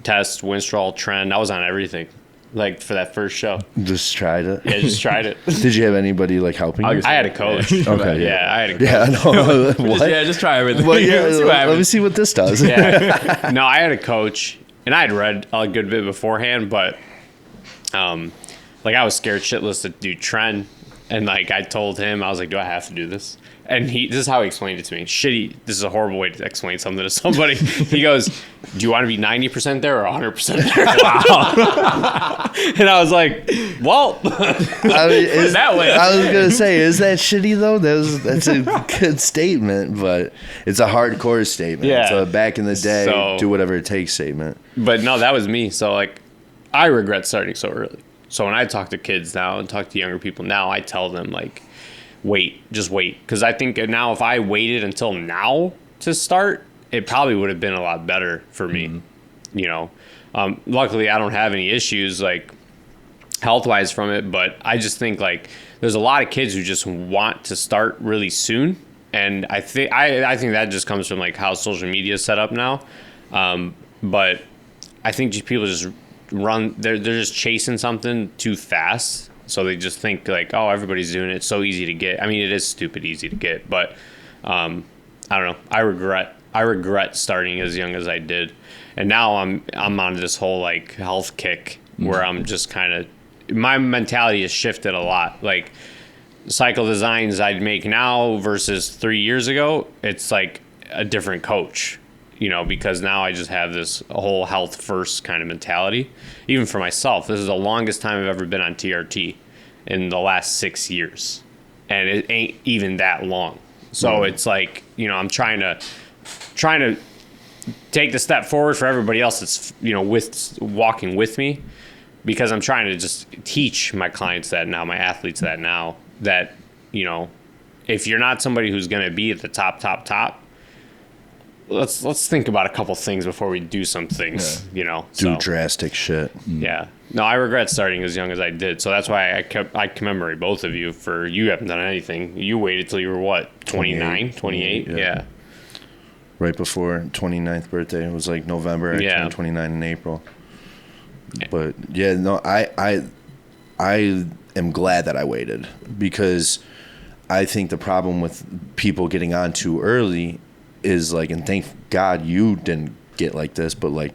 test, Winstrol, Trend. I was on everything, like, for that first show. Just tried it? Yeah, just tried it. Did you have anybody, like, helping you? I had a coach. Okay. Yeah, I had a coach. Yeah, no. What? Just try everything. Well, yeah, See what let me see what this does. Yeah. No, I had a coach, and I had read a good bit beforehand, but, like, I was scared shitless to do Trend. And, like, I told him, I was like, do I have to do this? And this is how he explained it to me. This is a horrible way to explain something to somebody. He goes, do you want to be 90% there or 100% there? Wow. And I was like, well, I mean, that way. I was going to say, is that shitty, though? That's a good statement, but it's a hardcore statement. Yeah. It's a back in the day, So- do whatever it takes statement. But, no, that was me. So, like, I regret starting so early. So when I talk to kids now and talk to younger people now, I tell them, like, just wait. Because I think now if I waited until now to start, it probably would have been a lot better for me. Mm-hmm. You know, luckily I don't have any issues, like, health-wise from it. But I just think, like, there's a lot of kids who just want to start really soon. And I think that just comes from, like, how social media is set up now. But I think people just they're just chasing something too fast, so they just think like, oh, everybody's doing it, it's so easy to get. I mean, it is stupid easy to get, but I don't know, I regret starting as young as I did. And now I'm on this whole like health kick where I'm just kind of, my mentality has shifted a lot. Like cycle designs I'd make now versus 3 years ago, it's like a different coach. You know, because now I just have this whole health first kind of mentality. Even for myself, this is the longest time I've ever been on TRT in the last 6 years. And it ain't even that long. So it's like, you know, I'm trying to take the step forward for everybody else that's, you know, walking with me, because I'm trying to just teach my clients that now, my athletes that now, that, you know, if you're not somebody who's going to be at the top, let's think about a couple things before we do some things, you know. Do drastic shit. Yeah. No, I regret starting as young as I did. So that's why I commemorate both of you for, you haven't done anything. You waited till you were what, 29, 28? Yeah. Right before 29th birthday. It was like November. I turned 29 in April. But yeah, no, I am glad that I waited, because I think the problem with people getting on too early is like, and thank God you didn't get like this, but like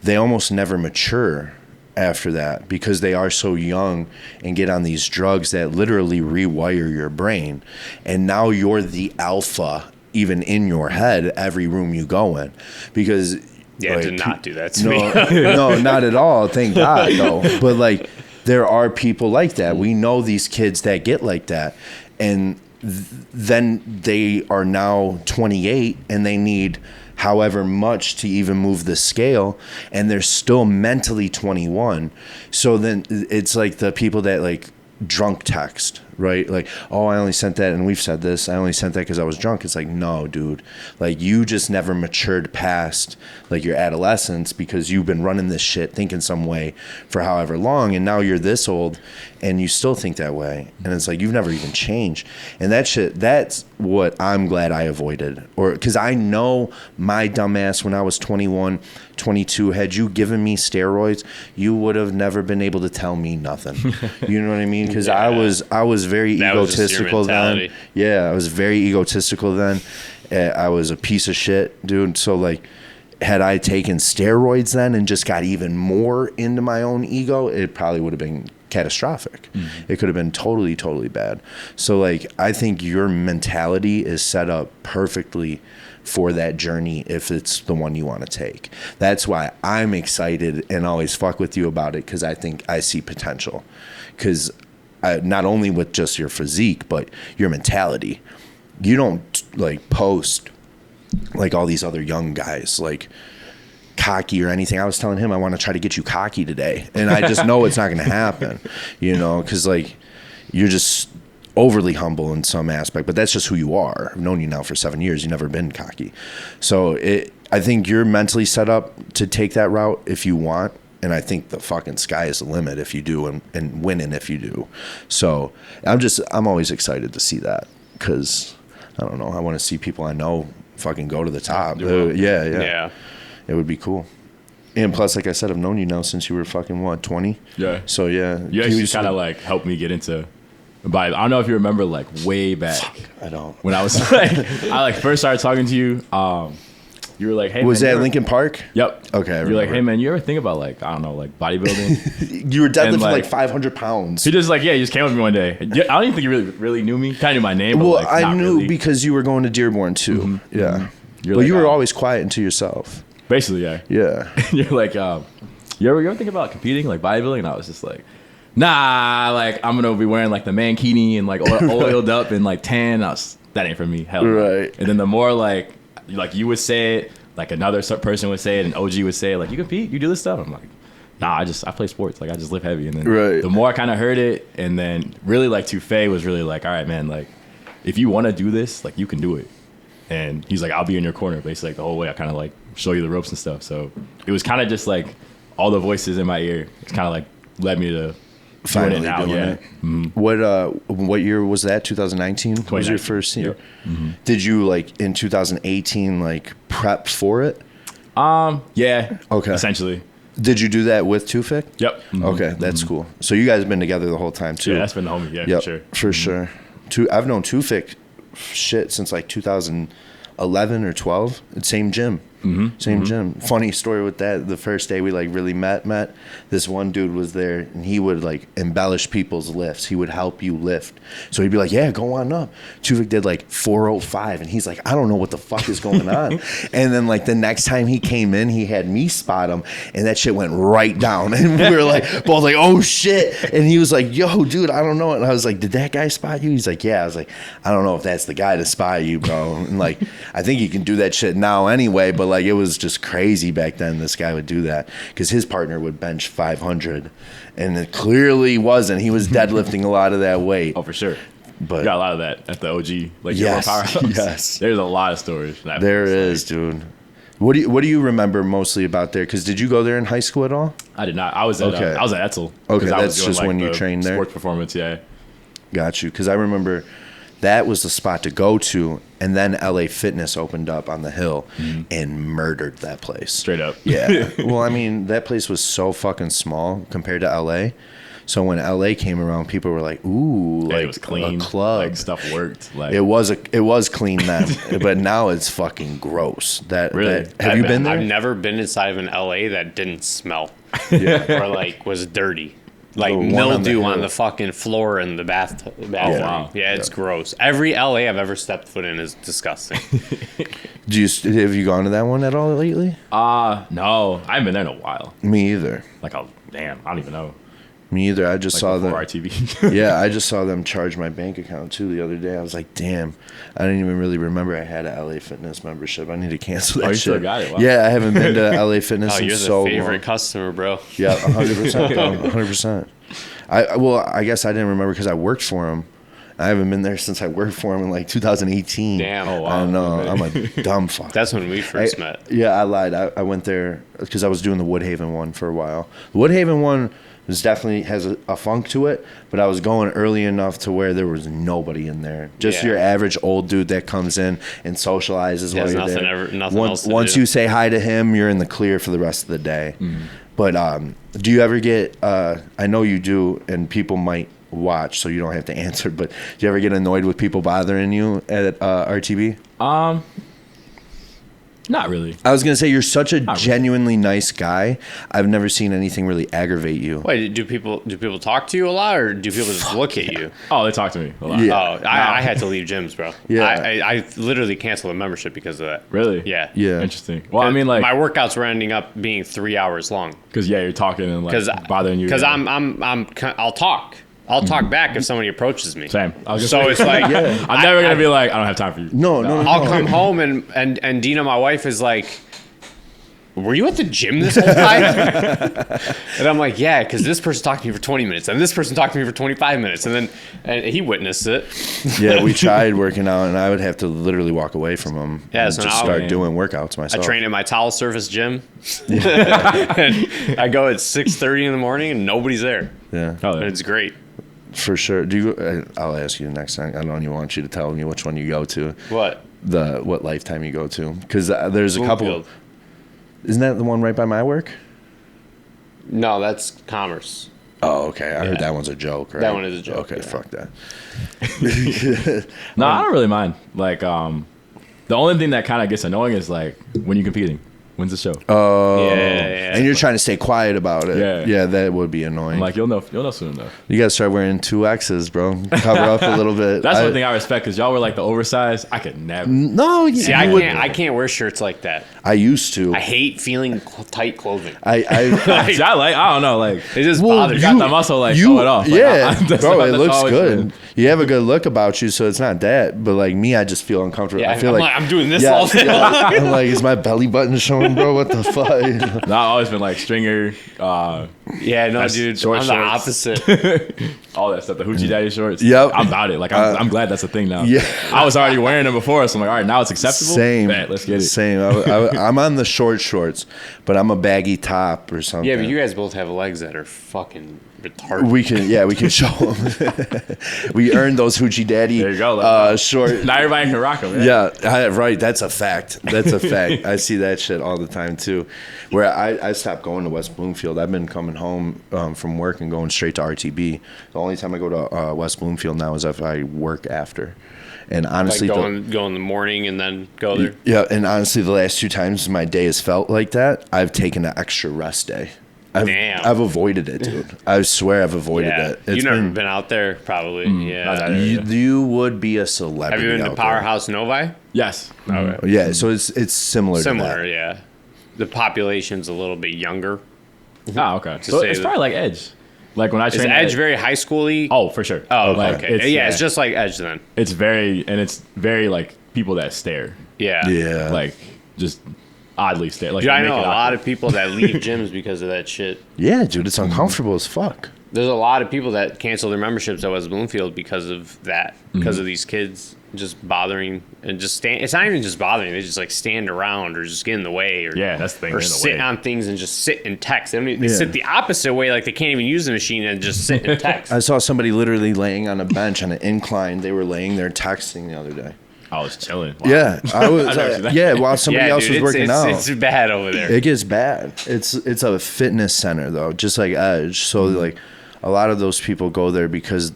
they almost never mature after that, because they are so young and get on these drugs that literally rewire your brain. And now you're the alpha even in your head every room you go in, because yeah, like, did not do that to me. No, not at all. Thank God, though. But like, there are people like that. We know these kids that get like that, and then they are now 28 and they need however much to even move the scale, and they're still mentally 21. So then it's like the people that like drunk text, right? Like, oh, I only sent that, and we've said this, I only sent that because I was drunk. It's like, no, dude, like you just never matured past like your adolescence, because you've been running this shit thinking some way for however long, and now you're this old and you still think that way. And it's like, you've never even changed. And that shit, that's what I'm glad I avoided. Or because I know my dumbass when I was 21, 22, had you given me steroids, you would have never been able to tell me nothing. You know what I mean? Because I was was very That was just your egotistical then. mentality. Yeah, I was very egotistical then. I was a piece of shit, dude. So like, had I taken steroids then and just got even more into my own ego, it probably would have been catastrophic. It could have been totally, totally bad. So like, I think your mentality is set up perfectly for that journey if it's the one you want to take. That's why I'm excited and always fuck with you about it, because I think I see potential. Because not only with just your physique, but your mentality. You don't like post like all these other young guys like cocky or anything. I was telling him I want to try to get you cocky today, and I just know it's not going to happen, you know, because like you're just overly humble in some aspect, but that's just who you are. I've known you now for 7 years. You've never been cocky. So I think you're mentally set up to take that route if you want. And I think the fucking sky is the limit if you do, and winning if you do. So I'm always excited to see that, because I don't know, I want to see people I know fucking go to the top. Yeah. It would be cool. And plus, like I said, I've known you now since you were fucking, what, 20? Yeah. So, yeah. You actually kind of like helped me get into bodybuilding. I don't know if you remember, like way back. I don't. When I was like, I like first started talking to you. You were like, hey, was man. that Lincoln Park? Yep. Okay. You're like, hey, man, you ever think about like, I don't know, like bodybuilding? You were deadlifting like like 500 pounds. He just like, yeah, he just came up to me one day. I don't even think you really knew me. Kind of knew my name. But Well, like, I not knew really. because you were going to Dearborn too. Yeah. You're But like, you were always quiet into yourself. basically, yeah. Yeah. You're like, you ever think about competing like bodybuilding? And I was just like, nah, like I'm gonna be wearing like the mankini and like oiled up and like tan. That ain't for me. Hell no. Right. And then the more like you would say it, like another person would say it, and OG would say it, like, you compete, you do this stuff. I'm like, nah, I play sports, like I just lift heavy. And then the more I kind of heard it, and then really like Tufay was really like, all right, man, like if you want to do this, like you can do it. And he's like, I'll be in your corner, basically like the whole way. I kind of like show you the ropes and stuff. So it was kind of just like all the voices in my ear. It's kind of like led me to Finally doing it now. doing Yeah. it. What year was that? 2019 was your first year. Yep. Did you like in 2018 like prep for it? Yeah. Okay. Essentially. Did you do that with Tufik? Yep. Okay, that's cool. So you guys have been together the whole time too. Yeah, that's been the homie. Yeah, Yep, for sure. for sure. I've known Tufik shit since like 2011 or 12. Same gym. Same gym. Funny story with that. The first day we like really met, this one dude was there, and he would like embellish people's lifts. He would help you lift. So he'd be like, yeah, go on up. Tuvik did like 405, and he's like, I don't know what the fuck is going on. And then like the next time he came in, he had me spot him, and that shit went right down. And we were like, both like, oh shit. And he was like, yo, dude, I don't know. And I was like, did that guy spot you? He's like, yeah. I was like, I don't know if that's the guy to spot you, bro. And like, I think you can do that shit now anyway, but like it was just crazy back then. This guy would do that because his partner would bench 500, and it clearly wasn't. He was deadlifting a lot of that weight. Oh, for sure. But you got a lot of that at the OG, like Yes, your powerhouse. yes. There's a lot of stories. there is, dude. What do you remember mostly about there? Because did you go there in high school at all? I did not. I was at Etzel. Okay, I that's was doing, just like, when you the trained there? Sports performance, yeah. Got you. Because I remember that was the spot to go to, and then LA Fitness opened up on the hill and murdered that place. Straight up. Yeah. Well, I mean, that place was so fucking small compared to LA. So when LA came around, people were like, "Ooh, Yeah, like it was clean. a club." Like stuff worked. Like It was clean then, but now it's fucking gross. Really? Have you been there? I've never been inside of an LA that didn't smell Yeah. or like was dirty. Like The one on the mildew on hill. the fucking floor in the bathroom. wow. Yeah, it's gross. Every LA I've ever stepped foot in is disgusting. Have you gone to that one at all lately? no, I haven't been there in a while. Me either. Like, damn, I don't even know. Me either. I just Like saw before them. RTV. Yeah, I just saw them charge my bank account too the other day. I was like, damn, I didn't even really remember I had a LA Fitness membership. I need to cancel that Oh, you shit. still got it? Wow. Yeah, I haven't been to LA Fitness Oh, in you're the so favorite long. customer, bro. Yeah, 100%. 100%. I guess I didn't remember because I worked for him. I haven't been there since I worked for him in like 2018. Damn. Oh, wow. I know. Okay. I'm a dumb fuck. That's when we first met. Yeah, I lied. I went there because I was doing the Woodhaven one for a while. The Woodhaven one definitely has a funk to it, but I was going early enough to where there was nobody in there. Just Yeah. your average old dude that comes in and socializes while There's you're nothing there. nothing else to Once do. you say hi to him, you're in the clear for the rest of the day. But do you ever get? I know you do, and people might watch, so you don't have to answer. But do you ever get annoyed with people bothering you at RTB? Not really. I was gonna say you're such a genuinely nice guy. I've never seen anything really aggravate you. Wait, do people talk to you a lot, or do people just look at you? Oh, they talk to me a lot. Yeah. Oh, I had to leave gyms, bro. Yeah. I literally canceled a membership because of that. Really? Yeah. Yeah. Interesting. Well, I mean, like, my workouts were ending up being 3 hours long. because you're talking and like bothering you. Because I'll talk. I'll talk back if somebody approaches me. Same. So it's like, I'm never gonna be like, I don't have time for you. No. I'll come home and Dina, my wife, is like, were you at the gym this whole time? And I'm like, yeah, because this person talked to me for 20 minutes, and this person talked to me for 25 minutes, and he witnessed it. Yeah, we tried working out, and I would have to literally walk away from them. Yeah, and so just now- start doing workouts I myself. train at my towel surface gym. And I go at 6:30 in the morning, and nobody's there. Yeah, Oh, And yeah. it's great. for sure. Do you? I'll ask you next time. I don't even want you to tell me which one you go to. What? What lifetime you go to? Because there's a couple. Bloomfield. Isn't that the one right by my work? No, that's Commerce. Oh, okay. I heard that one's a joke, right? That one is a joke, Okay, yeah. fuck that. No, I don't really mind. Like, the only thing that kind of gets annoying is like when you're competing. When's the show? Oh, Yeah. and you're trying to stay quiet about it. Yeah. That would be annoying. I'm like, you'll know soon enough. You gotta start wearing 2X's, bro. Cover up a little bit. That's one thing I respect because y'all were like the oversized. I could never. No, See, you I would- can't wear shirts like that. I used to. I hate feeling tight clothing. I See, I don't know, like It just Well, bothers you me. got the muscle, like show it off. Like, Yeah, that's bro, it that's looks always good. been- You have a good look about you, so it's not that. But like me, I just feel uncomfortable. Yeah, I feel I'm like I'm doing this yeah, all day. yeah. I'm like, is my belly button showing, bro? What the fuck? No, I've always been like stringer, Yeah, no, That's dude. short I'm the shorts. opposite. all that stuff. The hoochie daddy shorts. Yep. I'm about it. Like I'm glad that's a thing now. Yeah. I was already wearing them before, so I'm like, all right, now it's acceptable. Same. Bet, let's get it. Same. I'm on the short shorts, but I'm a baggy top or something. Yeah, but you guys both have legs that are fucking retarded. We can show them. We earned those hoochie daddy There you go. short. Not everybody can rock them. Yeah, right. That's a fact. That's a fact. I see that shit all the time too. Where I stopped going to West Bloomfield. I've been coming home from work and going straight to RTB. The only time I go to West Bloomfield now is if I work after. And like honestly, go in the morning and then go there. yeah. And honestly, the last 2 times my day has felt like that, I've taken an extra rest day. Damn. I've avoided it, dude. I swear I've avoided Yeah, it. you've never been out there, probably. Yeah. not that area. You would be a celebrity. Have you been to out there. Powerhouse Novi? Yes. Okay. Yeah, so it's similar. Similar, To that. yeah. The population's a little bit younger. Oh, okay. So say it's that- probably like Edge. Like when I Is train Edge very high schooly? Oh, for sure. Oh, Like, okay. Yeah, it's just like Edge then. it's very like people that stare. Yeah. Yeah. Like just oddly stare. Like Dude, I make know it a lot awkward. of people that leave gyms because of that shit. Yeah, dude, it's uncomfortable as fuck. There's a lot of people that cancel their memberships at West Bloomfield because of that, because of these kids just bothering and just stand. It's not even just bothering; they just like stand around or just get in the way, or Yeah, that's the thing. or they're in the sit way. on things and just sit and text. They Yeah. sit the opposite way, like they can't even use the machine and just sit and text. I saw somebody literally laying on a bench on an incline. They were laying there texting the other day. I was chilling. Wow. Yeah, I was. I never seen that. Yeah, while somebody else dude, was working out. It's bad over there. It gets bad. It's a fitness center though, just like Edge. So like, a lot of those people go there because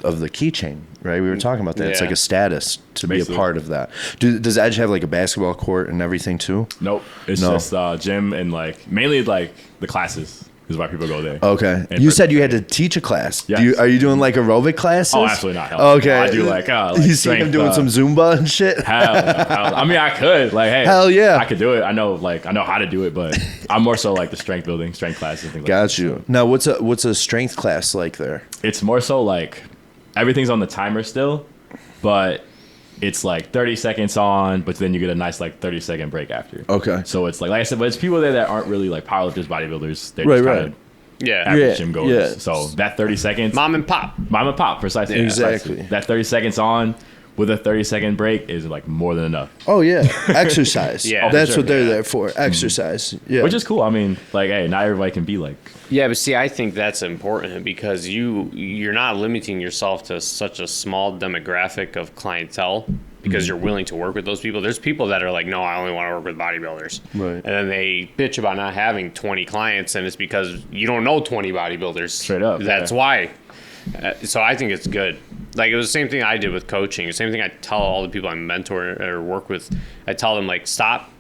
of the keychain, right? We were talking about that. It's Yeah. like a status to Basically. be a part of that. Does Edge have like a basketball court and everything too? Nope. It's No. just gym and like mainly like the classes is why people go there. Okay. And You for- said you had to teach a class. Yes. Are you doing like aerobic classes? Oh, absolutely not. Hell no. Okay. I do like you see him strength, doing some Zumba and shit? Hell, I mean, I could like, hey, Hell yeah. I could do it. I know how to do it, but I'm more so like the strength building, strength classes, and things like that. Got you. Now, what's a strength class like there? It's more so like everything's on the timer still, but it's like 30 seconds on, but then you get a nice like 30-second break after. Okay. So it's like I said, but it's people there that aren't really like powerlifters, bodybuilders. They're Right, just right. kind of Yeah. average Yeah, gym goers. yeah. So that 30 seconds, Mom and pop. mom and pop, precisely. Yeah. Exactly. Precisely. That 30 seconds on with a 30-second break is like more than enough. Oh yeah, exercise. Yeah. That's For sure. what they're there for. Exercise. Yeah. Which is cool. I mean, like, hey, not everybody can be like, Yeah, but see, I think that's important because you're not limiting yourself to such a small demographic of clientele because you're willing to work with those people. There's people that are like, no, I only want to work with bodybuilders. Right. And then they bitch about not having 20 clients, and it's because you don't know 20 bodybuilders. Straight up, That's yeah. why. So I think it's good. Like, it was the same thing I did with coaching. The same thing I tell all the people I mentor or work with. I tell them, like, stop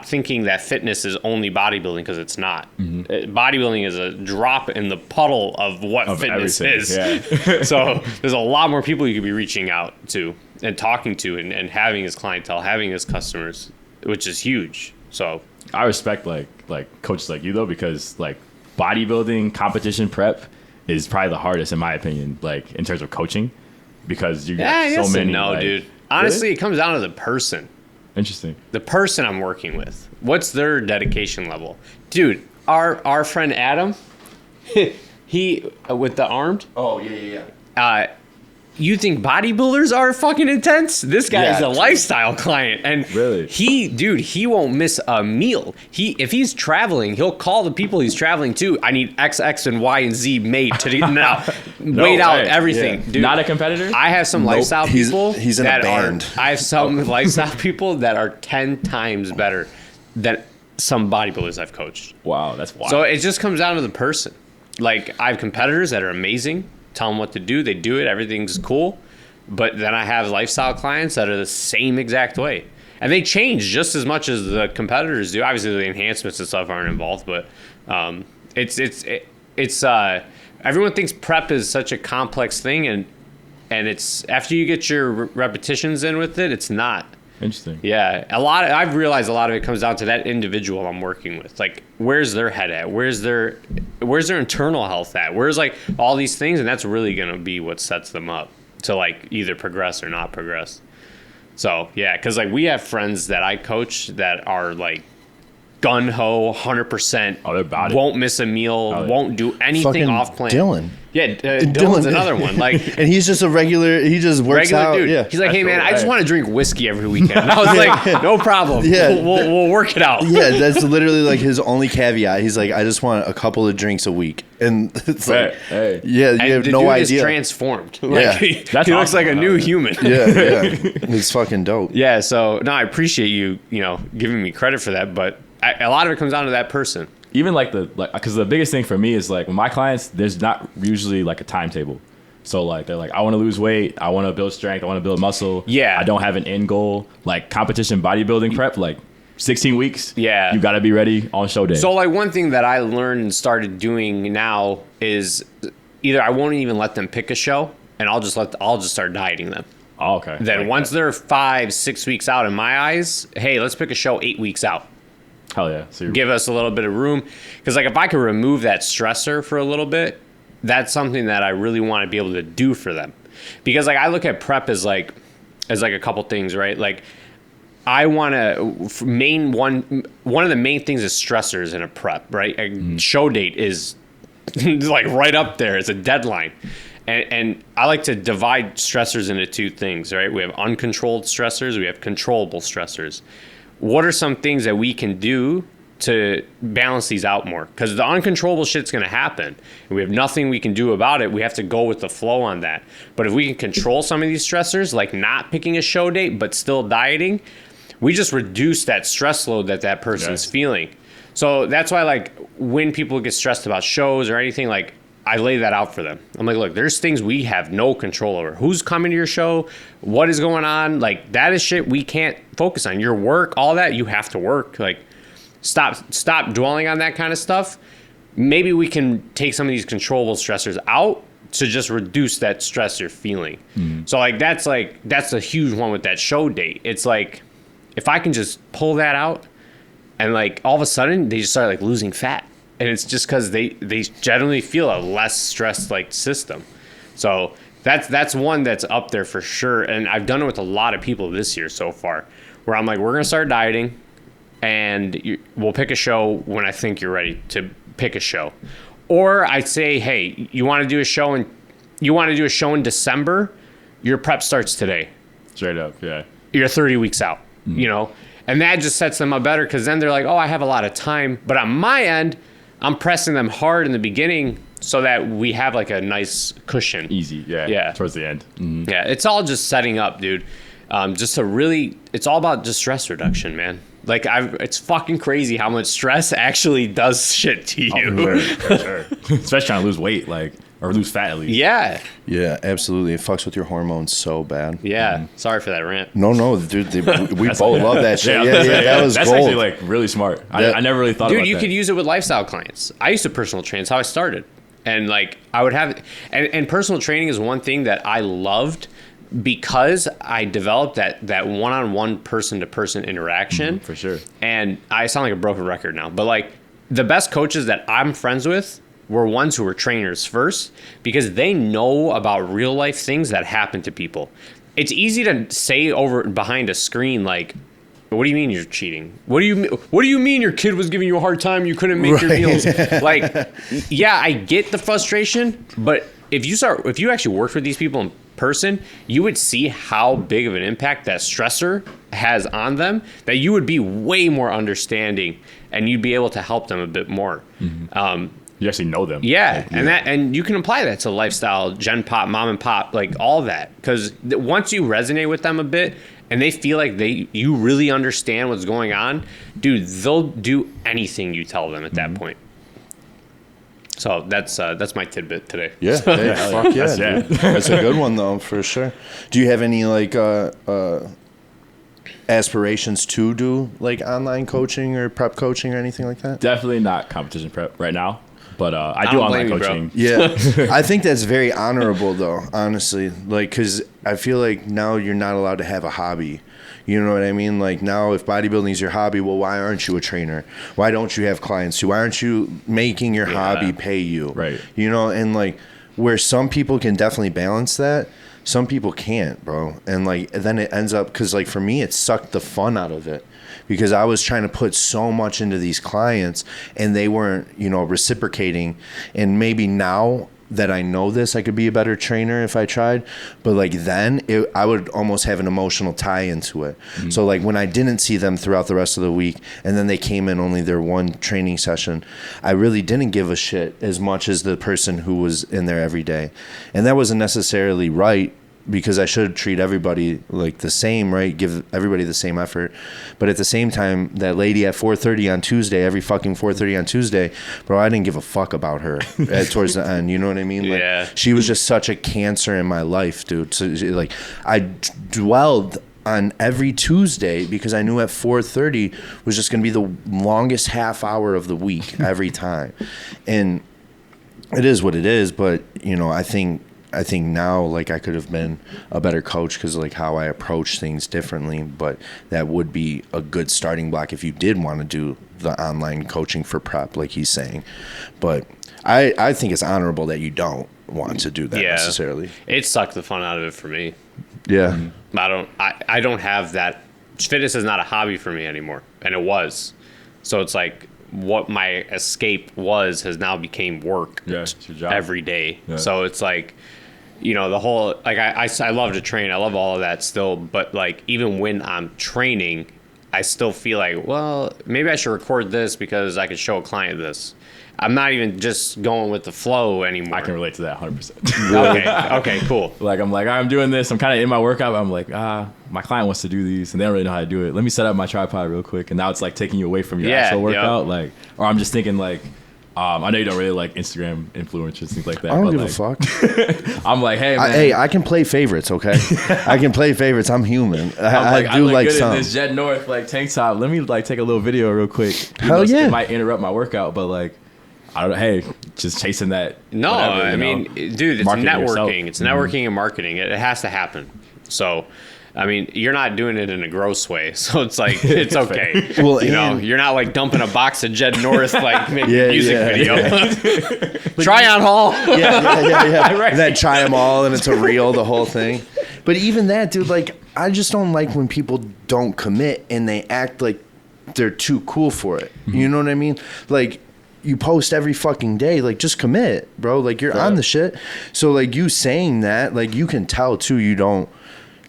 thinking that fitness is only bodybuilding, because it's not. Bodybuilding is a drop in the puddle of what fitness is. Yeah. So there's a lot more people you could be reaching out to and talking to and having as clientele, having as customers, which is huge. So I respect like coaches like you though, because like bodybuilding competition prep is probably the hardest in my opinion, like in terms of coaching, because you got so many. No, like, dude. Honestly, really? It comes down to the person. Interesting. The person I'm working with. What's their dedication level? Dude, our friend Adam, he with the armed. Oh, yeah. You think bodybuilders are fucking intense? This guy is a true. lifestyle client, and Really? he won't miss a meal. If he's traveling, he'll call the people he's traveling to. I need X, and Y, and Z made to now. Wait out everything, dude. Not a competitor? I have some lifestyle people. He's in a band. I have some lifestyle people that are 10 times better than some bodybuilders I've coached. Wow, that's wild. So it just comes down to the person. Like, I have competitors that are amazing. Tell them what to do, they do it, everything's cool. But then I have lifestyle clients that are the same exact way, and they change just as much as the competitors do. Obviously, the enhancements and stuff aren't involved, but it's everyone thinks prep is such a complex thing, and it's after you get your repetitions in with it, it's not. Interesting. Yeah, I've realized a lot of it comes down to that individual I'm working with. Like, where's their head at? Where's their internal health at? Where's like all these things, and that's really gonna be what sets them up to like either progress or not progress. So yeah, because like we have friends that I coach that are like gun ho, 100%. Oh, they're about it. Won't miss a meal. Won't do anything Fucking off plan. Dylan. Yeah, Dylan's another one. Like, and he's just a regular. He just works out. dude. Yeah. He's like, hey man, cool. I just want to drink whiskey every weekend. And I was like, no problem. Yeah. We'll work it out. Yeah, that's literally like his only caveat. He's like, I just want a couple of drinks a week, and it's like, yeah, you And have the no dude idea. is transformed. Like, Yeah. he That's looks awesome. like a new human. Yeah, it's fucking dope. Yeah. So no, I appreciate you giving me credit for that, but a lot of it comes down to that person. Even because the biggest thing for me is like with my clients, there's not usually like a timetable. So like they're like, I want to lose weight, I want to build strength, I want to build muscle. Yeah. I don't have an end goal. Like competition bodybuilding prep, like 16 weeks. Yeah. You got to be ready on show day. So like one thing that I learned and started doing now is either I won't even let them pick a show, and I'll just start dieting them. Oh, okay. Then Like once that. they're 5-6 weeks out in my eyes, hey, let's pick a show 8 weeks out. Hell yeah. So you're, Give us a little bit of room, because like if I could remove that stressor for a little bit, that's something that I really want to be able to do for them. Because like I look at prep as like a couple things, right? Like I want to one of the main things is stressors in a prep, right? A show date is like right up there. It's a deadline. And I like to divide stressors into two things, right? We have uncontrolled stressors, we have controllable stressors. What are some things that we can do to balance these out more? Because the uncontrollable shit's going to happen. And we have nothing we can do about it. We have to go with the flow on that. But if we can control some of these stressors, like not picking a show date, but still dieting, we just reduce that stress load that person's feeling. So that's why, like, when people get stressed about shows or anything, like, I lay that out for them. I'm like, look, there's things we have no control over. Who's coming to your show? What is going on? Like, that is shit we can't focus on. Your work, all that, you have to work. Like, stop dwelling on that kind of stuff. Maybe we can take some of these controllable stressors out to just reduce that stress you're feeling. So, that's a huge one with that show date. It's like, if I can just pull that out, and like all of a sudden they just start like losing fat. And it's just because they generally feel a less stressed like system. So that's one that's up there for sure. And I've done it with a lot of people this year so far, where I'm like, we're gonna start dieting, and we'll pick a show when I think you're ready to pick a show. Or I say, hey, you want to do a show in December? Your prep starts today. straight up, yeah. You're 30 weeks out, and that just sets them up better, because then they're like, oh, I have a lot of time. But on my end, I'm pressing them hard in the beginning so that we have like a nice cushion. Easy, yeah. Yeah. Towards the end. Mm-hmm. Yeah, it's all just setting up, dude. It's all about just stress reduction, man. Like it's fucking crazy how much stress actually does shit to you. For sure. Especially trying to lose weight. Like or lose fat at least. Yeah. Yeah, absolutely. It fucks with your hormones so bad. Yeah. Sorry for that rant. No, dude, we both love that shit. Yeah, that was that's gold. actually like really smart. I never really thought about that. Dude, you could use it with lifestyle clients. I used to personal train. That's how I started. And like I would have, and personal training is one thing that I loved because I developed that one-on-one person-to-person interaction. For sure. And I sound like a broken record now, but like the best coaches that I'm friends with were ones who were trainers first because they know about real life things that happen to people. It's easy to say over behind a screen like, what do you mean you're cheating? What do you mean your kid was giving you a hard time? You couldn't make your meals. Like, yeah, I get the frustration, but if you actually worked with these people in person, you would see how big of an impact that stressor has on them, that you would be way more understanding and you'd be able to help them a bit more. You actually know them. Yeah, and you can apply that to lifestyle, gen pop, mom and pop, like all that. Because once you resonate with them a bit and they feel like you really understand what's going on, dude, they'll do anything you tell them at that point. So that's my tidbit today. Yeah, hey, fuck yeah, dude. That's a good one though, for sure. Do you have any like aspirations to do like online coaching or prep coaching or anything like that? Definitely not competition prep right now, but I do don't online blame you, bro. coaching. Yeah, I think that's very honorable though, honestly. Like, because I feel like now you're not allowed to have a hobby. You know what I mean? Like now, if bodybuilding is your hobby, well, why aren't you a trainer? Why don't you have clients? Why aren't you making your hobby pay you? Right. You know, and like where some people can definitely balance that, some people can't, bro. And like then it ends up, because like for me, it sucked the fun out of it. Because I was trying to put so much into these clients and they weren't, reciprocating. And maybe now that I know this, I could be a better trainer if I tried. But like then I would almost have an emotional tie into it. So like when I didn't see them throughout the rest of the week and then they came in only their one training session, I really didn't give a shit as much as the person who was in there every day. And that wasn't necessarily right, because I should treat everybody like the same, right? Give everybody the same effort. But at the same time, that lady at 4:30 on Tuesday, every fucking 4:30 on Tuesday, bro, I didn't give a fuck about her towards the end. You know what I mean? Like, Yeah. She was just such a cancer in my life, dude. So like, I dwelled on every Tuesday because I knew at 4:30 was just going to be the longest half hour of the week every time. And it is what it is. But, I think now, like, I could have been a better coach because, like, how I approach things differently. But that would be a good starting block if you did want to do the online coaching for prep, like he's saying. But I think it's honorable that you don't want to do that necessarily. It sucked the fun out of it for me. Yeah. I don't have that. Fitness is not a hobby for me anymore, and it was. So it's like what my escape has now became work. Yeah, it's your job. Every day. Yeah. So it's like, the whole, like, I love to train. I love all of that still. But, like, even when I'm training, I still feel like, well, maybe I should record this because I could show a client this. I'm not even just going with the flow anymore. I can relate to that 100%. Okay, cool. Like, I'm doing this. I'm kind of in my workout. But I'm like, my client wants to do these, and they don't really know how to do it. Let me set up my tripod real quick. And now it's like taking you away from your actual workout. Like, or I'm just thinking like, I know you don't really like Instagram influencers, things like that. I don't but give like, a fuck. I'm like, hey, man. I can play favorites, okay? I can play favorites. I'm human. I do look like good some. in this Jet North like tank top. Let me like take a little video real quick. Hell yeah. It might interrupt my workout, but like, I don't know. Hey, just chasing that. No, whatever, I mean, dude, it's Marketing networking. yourself. It's networking and marketing. It has to happen. So, I mean, you're not doing it in a gross way, so it's like it's okay. Well, you're not like dumping a box of Jed North like making a music video. Yeah. Try on haul. Yeah. Right. And then try them all, and it's a reel, the whole thing. But even that, dude, like, I just don't like when people don't commit and they act like they're too cool for it. You know what I mean? Like, you post every fucking day, like, just commit, bro. Like, you're on the shit. So, like, you saying that, like, you can tell too you don't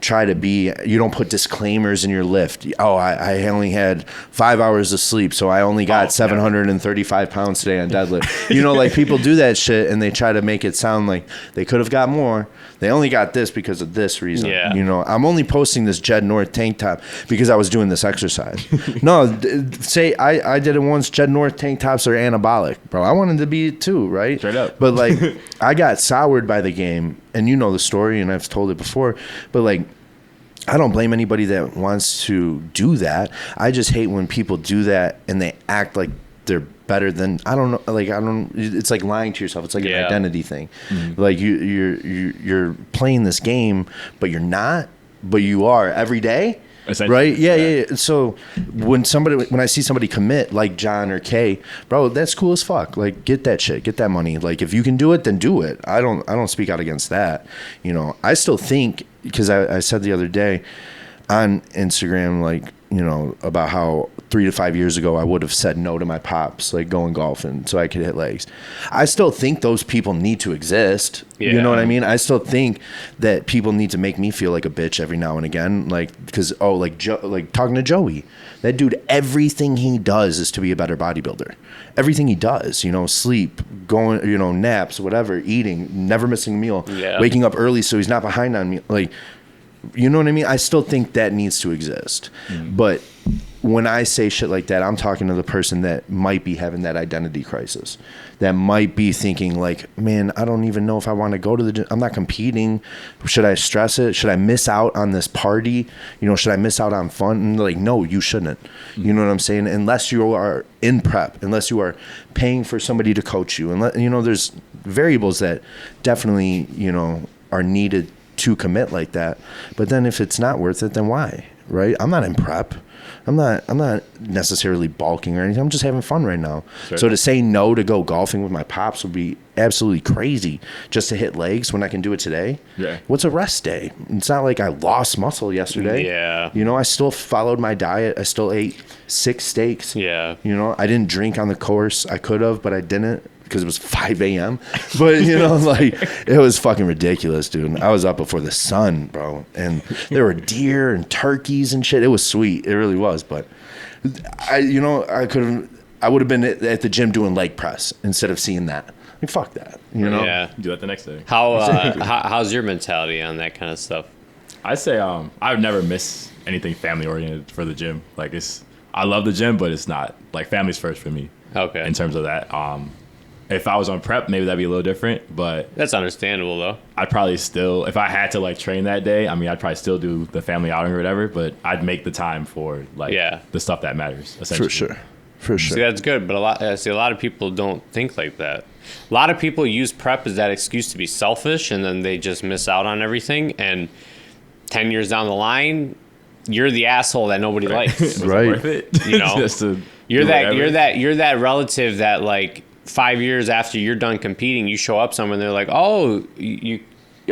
try to be, you don't put disclaimers in your lift. Oh, I only had 5 hours of sleep, so I only got 735 pounds today on deadlift. You know, like people do that shit and they try to make it sound like they could have got more. They only got this because of this reason. Yeah. You know, I'm only posting this Jed North tank top because I was doing this exercise. No, say I did it once. Jed North tank tops are anabolic, bro. I wanted to be it too, right? Straight up. But like, I got soured by the game, and you know the story, and I've told it before. But like, I don't blame anybody that wants to do that. I just hate when people do that and they act like they're better than, I don't know, like, I don't, it's like lying to yourself. It's like an identity thing. Like you're playing this game, but you're not, but you are every day. Right? Yeah. So when I see somebody commit like John or Kay, bro, that's cool as fuck. Like, get that shit, get that money. Like, if you can do it, then do it. I don't speak out against that. You know, I still think, because I said the other day on Instagram, like, you know, about how 3 to 5 years ago I would have said no to my pops, like going golfing so I could hit legs. I still think those people need to exist. Yeah. You know what I mean? I still think that people need to make me feel like a bitch every now and again. Like, because, like talking to Joey, that dude, everything he does is to be a better bodybuilder. Everything he does, you know, sleep, going, you know, naps, whatever, eating, never missing a meal, waking up early so he's not behind on me. Like, you know what I mean? I still think that needs to exist. But when I say shit like that, I'm talking to the person that might be having that identity crisis, that might be thinking like, man, I don't even know if I want to go to the gym. I'm not competing. Should I stress it? Should I miss out on this party? You know, should I miss out on fun? And like, no, you shouldn't. You know what I'm saying? Unless you are in prep, unless you are paying for somebody to coach you. And, you know, there's variables that definitely, you know, are needed to commit like that. But then if it's not worth it, then why? Right? I'm not in prep. I'm not necessarily bulking or anything. I'm just having fun right now. Sure. So to say no to go golfing with my pops would be absolutely crazy just to hit legs when I can do it today. Yeah. What's a rest day? It's not like I lost muscle yesterday. Yeah. You know, I still followed my diet. I still ate 6 steaks. Yeah. You know, I didn't drink on the course. I could have, but I didn't, because it was 5 a.m. But, you know, like, it was fucking ridiculous, dude. I was up before the sun, bro. And there were deer and turkeys and shit. It was sweet. It really was. But I would have been at the gym doing leg press instead of seeing that. Like, fuck that, you know? Yeah. Do that the next day. How's your mentality on that kind of stuff? I say I would never miss anything family oriented for the gym. Like, I love the gym, but it's not, like, family's first for me. Okay. In terms of that. If I was on prep, maybe that'd be a little different, but that's understandable though. I'd probably still, if I had to like train that day, I mean, I'd probably still do the family outing or whatever, but I'd make the time for like the stuff that matters. Essentially. For sure. See, that's good, but a lot of people don't think like that. A lot of people use prep as that excuse to be selfish, and then they just miss out on everything. And 10 years down the line, you're the asshole that nobody likes. Right. Worth it? You know, you're that relative that like 5 years after you're done competing, you show up somewhere and they're like, "Oh,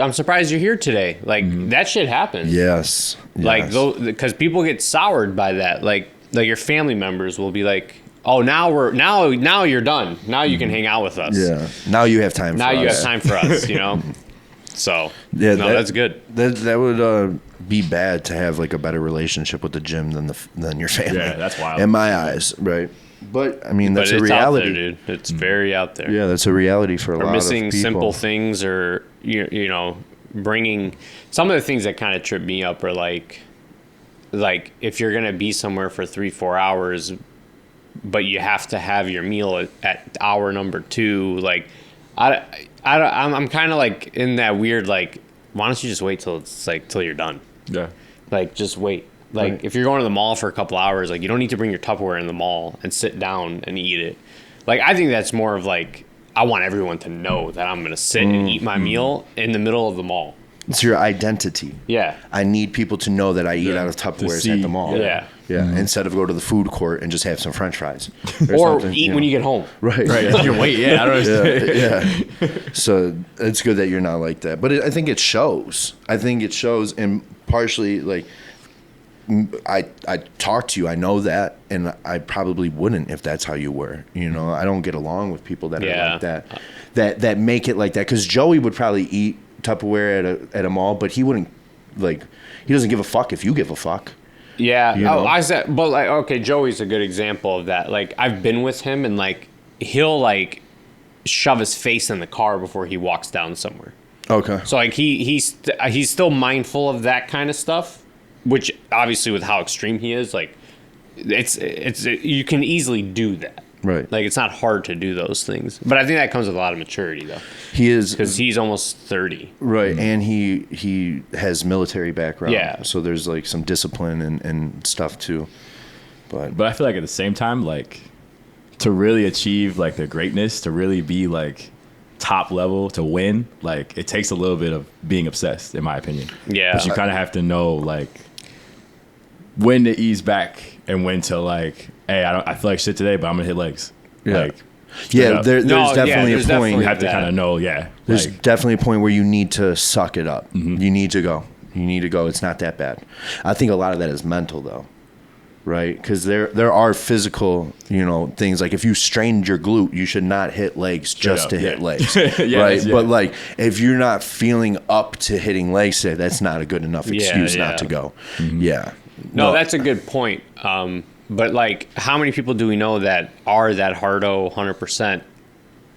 I'm surprised you're here today." Like that shit happens. Yes. Like because people get soured by that. Like your family members will be like, "Oh, now you're done. Now you can hang out with us." Yeah. Now you have time. Now you have time for us. You know. So yeah, that's good. That would be bad to have like a better relationship with the gym than your family. Yeah, that's wild. In my eyes, right? But I mean, that's a reality, out there, dude. It's very out there. Yeah, that's a reality for a lot of people. Missing simple things, or you know, bringing some of the things that kind of trip me up are like if you're gonna be somewhere for 3-4 hours, but you have to have your meal at hour number 2. Like, I'm kind of like in that weird like, why don't you just wait till it's like till you're done? Yeah. Like, just wait. Like, right. If you're going to the mall for a couple hours, like, you don't need to bring your Tupperware in the mall and sit down and eat it. Like, I think that's more of like, I want everyone to know that I'm going to sit and eat my meal in the middle of the mall. It's your identity. Yeah. I need people to know that I eat out of Tupperwares at the mall. Yeah. Yeah. Instead of go to the food court and just have some French fries. Or eat when you get home. Right. You wait. Yeah. I don't understand. Yeah. So it's good that you're not like that. But I think it shows. And partially, like, I talk to you, I know that, and I probably wouldn't if that's how you were. You know, I don't get along with people that are like that make it like that. Because Joey would probably eat Tupperware at a mall, but he wouldn't like he doesn't give a fuck if you give a fuck. Yeah. You know? I said, but like, okay, Joey's a good example of that. Like, I've been with him, and like, he'll like shove his face in the car before he walks down somewhere. Okay. So like, he's still mindful of that kind of stuff, which obviously with how extreme he is, like, it's you can easily do that. Right. Like, it's not hard to do those things. But I think that comes with a lot of maturity, though. He is, because he's almost 30. right, and he has military background. Yeah. So there's like some discipline and stuff too. But I feel like at the same time, like, to really achieve like the greatness, to really be like top level, to win, like, it takes a little bit of being obsessed, in my opinion. Yeah. But you kind of have to know like when to ease back and when to like, hey, I feel like shit today, but I'm gonna hit legs. Yeah. Like, Yeah, up. there's No, yeah, definitely there's a point. definitely you have to that. kind of know, yeah. There's Like, definitely a point where you need to suck it up. You need to go. You need to go. It's not that bad. I think a lot of that is mental, though, right? Because there are physical, things. Like if you strained your glute, you should not hit legs just up, to hit yeah. legs, Yeah, right? yeah. But like if you're not feeling up to hitting legs, that's not a good enough excuse yeah. not to go. Yeah. No, that's a good point. But like, how many people do we know that are that hardo 100%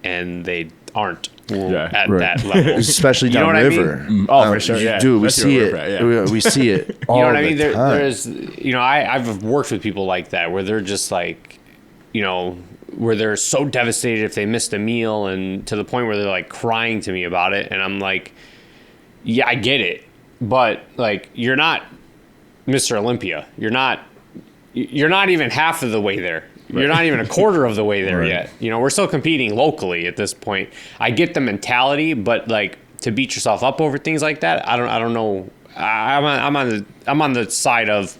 and they aren't Yeah. at Right. that level? Especially You know what I downriver. mean? Oh, for sure, yeah. Dude, we Especially see where it. we're at, yeah. We see it all You know what I mean? the time. There's, I've worked with people like that where they're just like, where they're so devastated if they missed a meal, and to the point where they're like crying to me about it. And I'm like, yeah, I get it. But like, you're not Mr. Olympia. You're not even half of the way there. You're not even a quarter of the way there Right. yet. We're still competing locally at this point. I get the mentality, but like, to beat yourself up over things like that, I don't know. I'm on the side of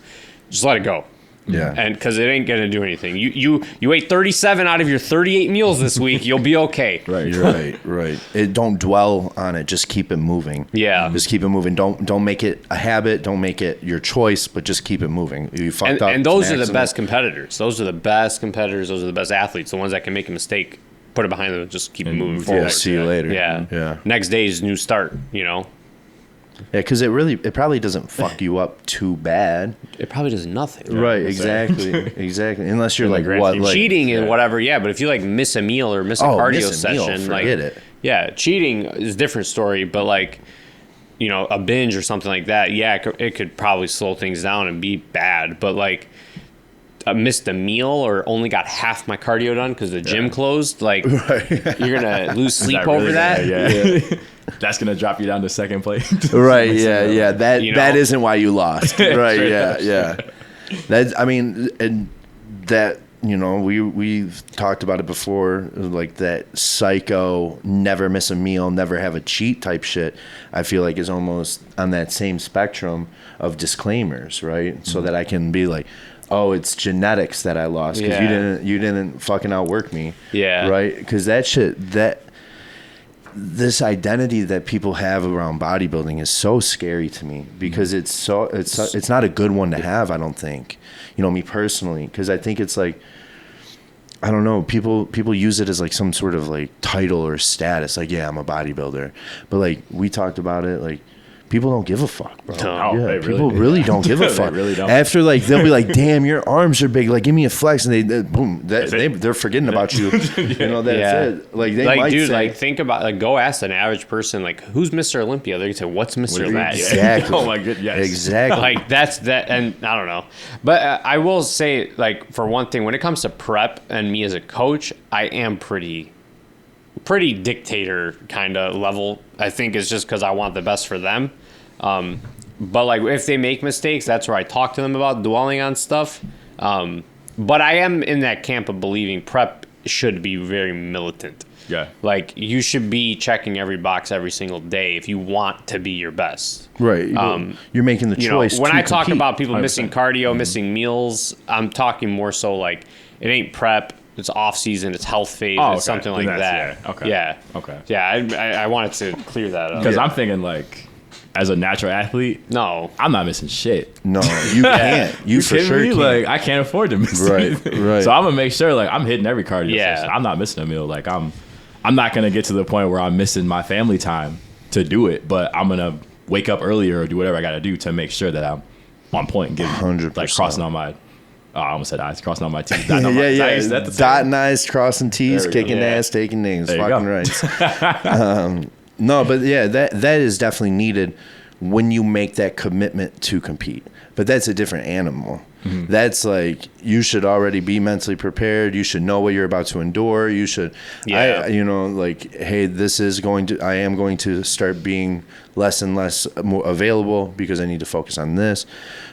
just let it go. Yeah. And because it ain't gonna do anything. You ate 37 out of your 38 meals this week. You'll be okay. right. Right. Don't dwell on it. Just keep it moving. Yeah. Just keep it moving. Don't make it a habit. Don't make it your choice. But just keep it moving. You fucked up. And those it's an are the accident. best competitors. Those are the best competitors. Those are the best athletes. The ones that can make a mistake, put it behind them, and just keep moving yeah, forward. See you later. Yeah. Yeah. Next day's new start. Yeah. Because it probably doesn't fuck you up too bad. It probably does nothing. Right. Exactly. Unless you're like grand what, scheme. like Cheating and whatever, yeah. But if you like miss a meal or miss a cardio miss a meal, session, like forget it. yeah, cheating is a different story. But like, a binge or something like that, yeah, it could probably slow things down and be bad. But like, I missed a meal or only got half my cardio done because the gym closed. Like, you're gonna lose sleep That over really- that. Yeah. That's gonna drop you down to second place. Right. Yeah. That know? isn't why you lost. Right. Yeah. That's. I mean, and that. We've talked about it before, like that psycho, never miss a meal, never have a cheat type shit. I feel like is almost on that same spectrum of disclaimers, right? So that I can be like, oh, it's genetics that I lost because Yeah. you didn't fucking outwork me, Yeah. right? Because that shit, this identity that people have around bodybuilding is so scary to me because it's not a good one to have. I don't think, me personally, because I think it's like, I don't know, people use it as like some sort of like title or status, like, yeah, I'm a bodybuilder, but like we talked about it, like people don't give a fuck, bro. No, Yeah, they people really- really don't give a They fuck. really don't. After like they'll be like, damn, your arms are big, like give me a flex, and they boom, they're forgetting about you. That's it. Like they might dude, say, like think about, like, go ask an average person, like, who's Mr. Olympia? They're gonna say, what's Mr. That? Exactly. Oh my good. Yes. exactly. Like that's that, and I don't know, but I will say, like, for one thing, when it comes to prep and me as a coach, I am pretty dictator kind of level. I think it's just because I want the best for them. But like, if they make mistakes, that's where I talk to them about dwelling on stuff. But I am in that camp of believing prep should be very militant. Yeah. Like, you should be checking every box every single day if you want to be your best. Right. You're making the choice. When to I talk compete. about people 100%. missing cardio, missing meals, I'm talking more so like, it ain't prep, it's off season, it's health phase, Oh, it's okay. something like That's- that. yeah, okay. Yeah. Okay. Yeah, I wanted to clear that up. Because I'm thinking like, as a natural athlete, No. I'm not missing shit. No, you can't. You for kidding sure me? can't. Like, I can't afford to miss Right, anything. right. So I'm gonna make sure like I'm hitting every cardio Yeah. session. I'm not missing a meal. Like I'm not gonna get to the point where I'm missing my family time to do it, but I'm gonna wake up earlier or do whatever I got to do to make sure that I'm on point and getting 100%. like crossing on my. I almost said I's, crossing on my T's, dotting on my yeah. That's Dotting I's, crossing T's, There we go. kicking ass, taking names, There you fucking go. rights. No, but yeah, that is definitely needed when you make that commitment to compete. But that's a different animal. Mm-hmm. That's like, you should already be mentally prepared. You should know what you're about to endure. You should, like, hey, I am going to start being less and less more available because I need to focus on this.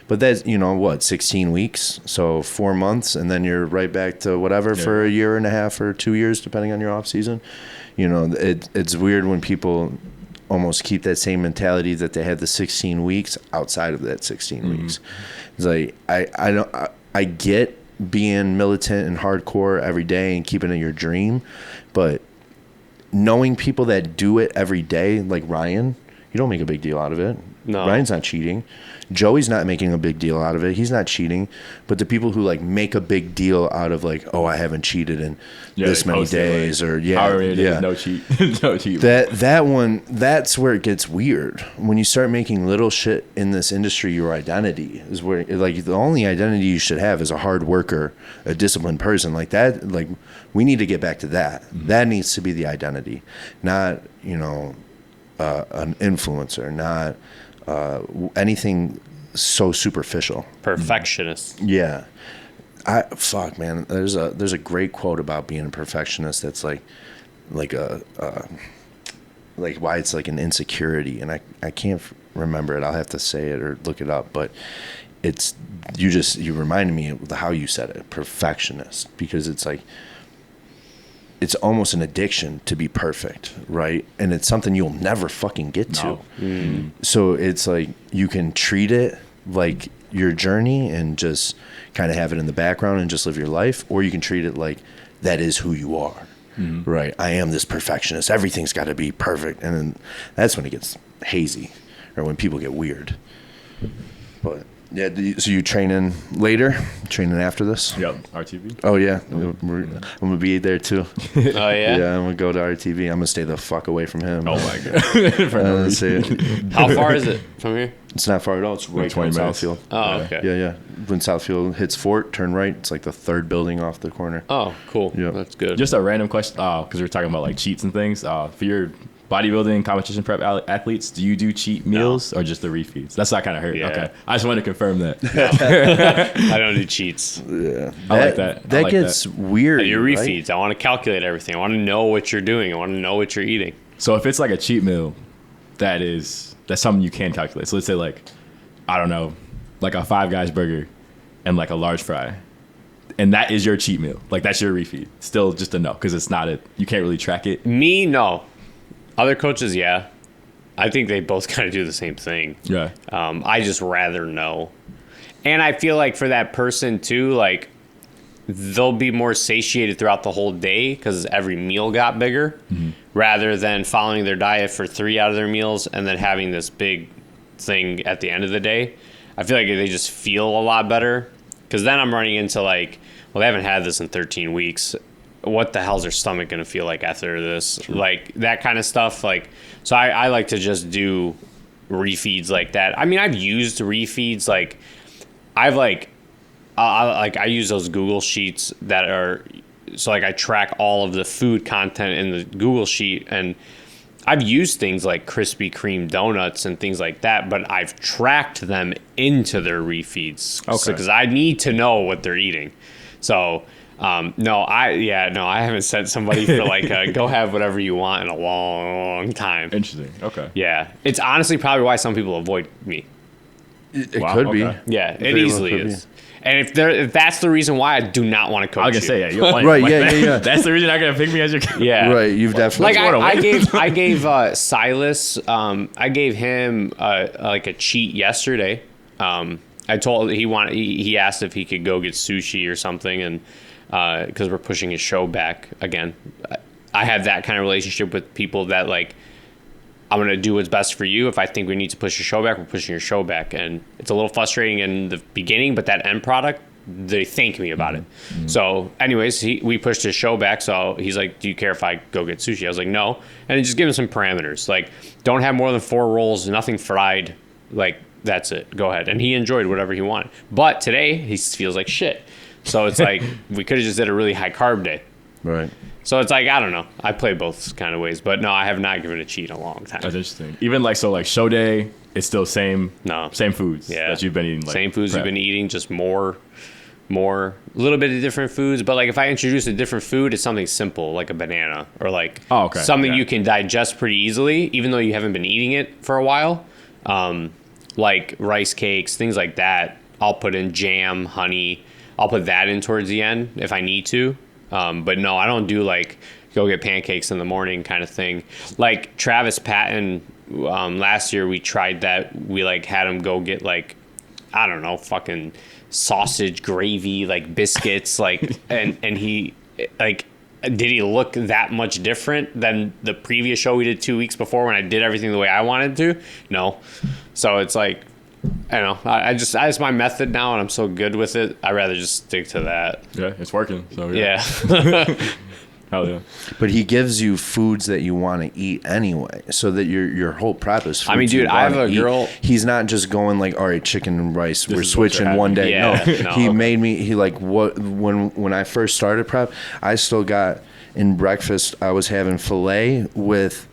But that's, 16 weeks, so 4 months, and then you're right back to whatever for a year and a half or 2 years, depending on your off season. It's weird when people almost keep that same mentality that they had the 16 weeks outside of that 16 weeks. It's like, I get being militant and hardcore every day and keeping it your dream, but knowing people that do it every day, like Ryan, you don't make a big deal out of it. No. Ryan's not cheating. Joey's not making a big deal out of it. He's not cheating. But the people who like make a big deal out of like, oh, I haven't cheated in this many days, or no cheat, no cheat. That one, that's where it gets weird. When you start making little shit in this industry your identity, is where like the only identity you should have is a hard worker, a disciplined person. Like that, like we need to get back to that. That needs to be the identity, not an influencer, not anything so superficial. Perfectionist. Yeah. Fuck, man. There's a great quote about being a perfectionist that's like why it's like an insecurity, and I can't remember it. I'll have to say it or look it up, but it's you reminded me of how you said it, perfectionist, because it's like it's almost an addiction to be perfect, right? And it's something you'll never fucking get to. So it's like you can treat it like your journey and just kind of have it in the background and just live your life, or you can treat it like that is who you are, right? I am this perfectionist. Everything's got to be perfect. And then that's when it gets hazy, or when people get weird. But yeah, so you training later? Training after this? Yep, RTV. Oh yeah, I'm gonna be there too. Oh yeah. Yeah, I'm gonna go to RTV. I'm gonna stay the fuck away from him. Oh my god. For no reason. How far is it from here? It's not far at all. It's right 20 in minutes. Southfield. Oh, okay. Yeah. When Southfield hits Fort, turn right. It's like the third building off the corner. Oh, cool. Yeah. That's good. Just a random question, because we were talking about like cheats and things. For your bodybuilding competition prep athletes, do you do cheat meals or just the refeeds? That's what I kind of heard. Yeah. Okay, I just wanted to confirm that. I don't do cheats. Yeah, I like that. That gets weird. Your right? refeeds. I want to calculate everything. I want to know what you're doing. I want to know what you're eating. So if it's like a cheat meal, that's something you can calculate. So let's say like, I don't know, like a Five Guys burger and like a large fry, and that is your cheat meal. Like that's your refeed. Still just a no, because it's not you can't really track it. Me, no. Other coaches, yeah. I think they both kind of do the same thing. Yeah. I just rather know. And I feel like for that person too, like they'll be more satiated throughout the whole day because every meal got bigger, rather than following their diet for 3 out of their meals and then having this big thing at the end of the day. I feel like they just feel a lot better, because then I'm running into like, well, they haven't had this in 13 weeks. What the hell's their stomach going to feel like after this? True. Like that kind of stuff. Like, so I like to just do refeeds like that. I mean, I've used refeeds. Like I use those Google Sheets that are, so like I track all of the food content in the Google Sheet, and I've used things like Krispy Kreme donuts and things like that, but I've tracked them into their refeeds. Okay. Because I need to know what they're eating. So, I haven't sent somebody for like go have whatever you want in a long time. Interesting. Okay. Yeah. It's honestly probably why some people avoid me. It could be. Yeah, it easily is. And if that's the reason why, I do not want to coach you. I was gonna say, yeah, right, yeah. That's the reason I'm gonna pick me as your coach. Yeah, right. You've definitely like I gave Silas, I gave him like a cheat yesterday. I told he asked if he could go get sushi or something, and because we're pushing his show back again. I have that kind of relationship with people that like, I'm going to do what's best for you. If I think we need to push your show back, we're pushing your show back. And it's a little frustrating in the beginning, but that end product, they thank me about it. So anyways, we pushed his show back. So he's like, do you care if I go get sushi? I was like, no. And then just give him some parameters. Like, don't have more than 4 rolls, nothing fried. Like, that's it. Go ahead. And he enjoyed whatever he wanted. But today he feels like shit. So it's like, we could have just did a really high carb day. Right. So it's like, I don't know. I play both kind of ways, but no, I have not given a cheat in a long time. That's interesting. Even like, so like show day, it's still same foods that you've been eating. Like, same foods you've been eating, just more, a little bit of different foods. But like if I introduce a different food, it's something simple, like a banana or like something you can digest pretty easily, even though you haven't been eating it for a while. Like rice cakes, things like that. I'll put in jam, honey. I'll put that in towards the end if I need to. But no, I don't do like go get pancakes in the morning kind of thing. Like Travis Patton, last year we tried that. We like had him go get like, I don't know, fucking sausage gravy, like biscuits, like, and he like, did he look that much different than the previous show we did 2 weeks before when I did everything the way I wanted to? No. So it's like, I don't know. I just my method now, and I'm so good with it. I'd rather just stick to that. Yeah, it's working. So yeah. Hell yeah. But he gives you foods that you want to eat anyway, so that your whole prep is. I mean, dude, I have a girl. He's not just going like, all right, chicken and rice. We're switching one day. Yeah, no, he made me. He like what when I first started prep, I still got in breakfast. I was having filet with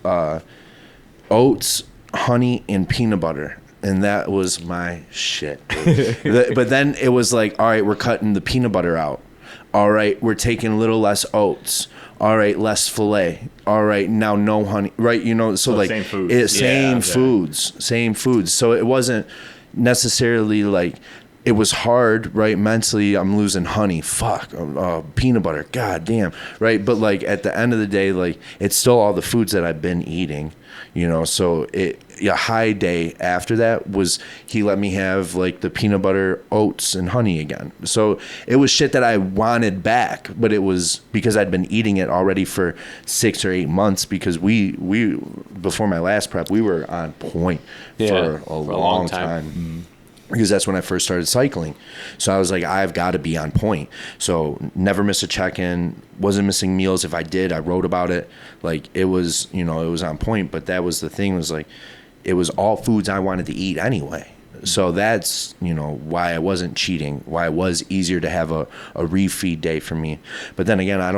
oats, honey, and peanut butter. And that was my shit. But then it was like, all right, we're cutting the peanut butter out. All right, we're taking a little less oats. All right, less filet. All right, now no honey. Right, so like same foods. Same foods. So it wasn't necessarily like it was hard, right? Mentally, I'm losing honey. Fuck, peanut butter. God damn, right? But like at the end of the day, like it's still all the foods that I've been eating. So a high day after that was he let me have like the peanut butter, oats, and honey again. So it was shit that I wanted back, but it was because I'd been eating it already for 6 or 8 months because we before my last prep, we were on point for a long time. Mm-hmm. Because that's when I first started cycling. So I was like, I've got to be on point. So never miss a check-in, wasn't missing meals. If I did, I wrote about it. Like it was, it was on point. But that was the thing, was like, it was all foods I wanted to eat anyway. So that's, why I wasn't cheating, why it was easier to have a refeed day for me. But then again, I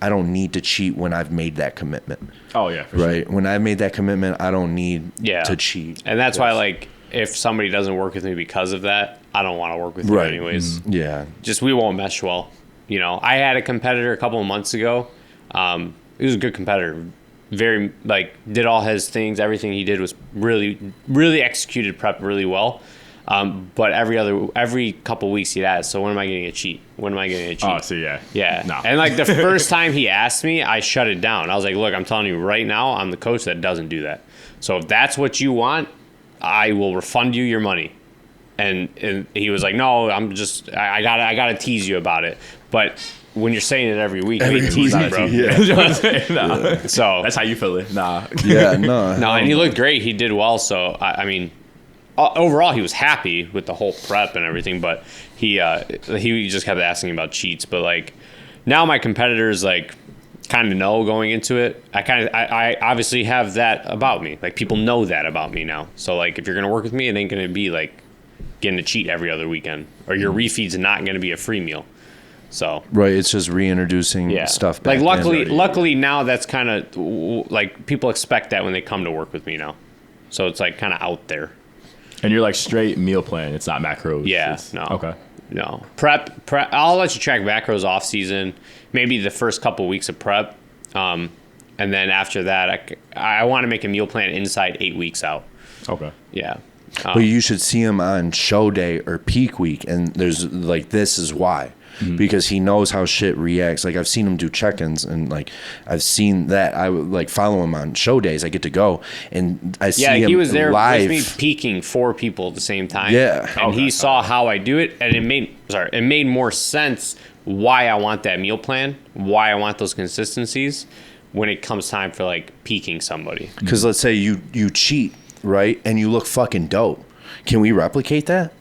don't need to cheat when I've made that commitment. Oh yeah, for right. Sure. When I've made that commitment, I don't need to cheat. And that's why, like, if somebody doesn't work with me because of that, I don't want to work with you anyways. Mm-hmm. Yeah. Just we won't mesh well. I had a competitor a couple of months ago. He was a good competitor. Very, like, did all his things. Everything he did was really, really executed prep really well. But every couple of weeks he'd ask, so when am I getting a cheat? When am I getting a cheat? Oh, so yeah. Yeah. No. And like the first time he asked me, I shut it down. I was like, look, I'm telling you right now, I'm the coach that doesn't do that. So if that's what you want, I will refund you your money. And he was like, no, I gotta tease you about it. But when you're saying it every week, you tease me, bro. Yeah. So that's how you feel it. Nah. Yeah, no. No, and he looked great. He did well. So I mean, overall, he was happy with the whole prep and everything. But he just kept asking about cheats. But like now, my competitors like kind of know going into it. I obviously have that about me. Like people know that about me now. So like if you're gonna work with me, it ain't gonna be like getting a cheat every other weekend, or your refeed's not gonna be a free meal. So right, it's just reintroducing stuff back. Like luckily now that's kind of like people expect that when they come to work with me now. So it's like kind of out there. And you're like straight meal plan. It's not macros. Yeah. No. Okay. No. Prep. I'll let you track macros off season. Maybe the first couple weeks of prep. And then after that, I want to make a meal plan inside 8 weeks out. Okay. Yeah. But you should see him on show day or peak week. And there's like, this is why. Mm-hmm. Because he knows how shit reacts. Like I've seen him do check-ins, and like I've seen that. I would like follow him on show days. I get to go, and I see him live. Yeah, he was there with me peaking 4 people at the same time. Yeah, and he saw how I do it, and it made more sense why I want that meal plan, why I want those consistencies when it comes time for like peaking somebody. Because let's say you cheat, right, and you look fucking dope. Can we replicate that?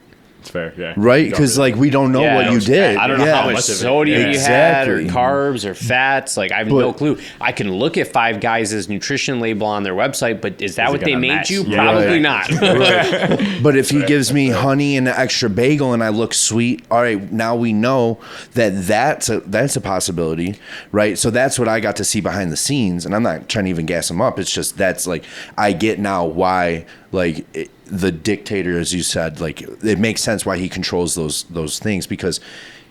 It's fair, yeah. right? Because like we don't know what you did. I don't know how much much of it. sodium you Exactly. had, or carbs, or fats. Like I have no clue. I can look at Five Guys' nutrition label on their website, but is that what they gonna made match? you? Yeah. Probably Right. not. But if he gives me honey and an extra bagel and I look sweet, all right, now we know that that's a possibility, right? So that's what I got to see behind the scenes, and I'm not trying to even gas him up. It's just that's like I get now why like the dictator, as you said, like it makes sense why he controls those things, because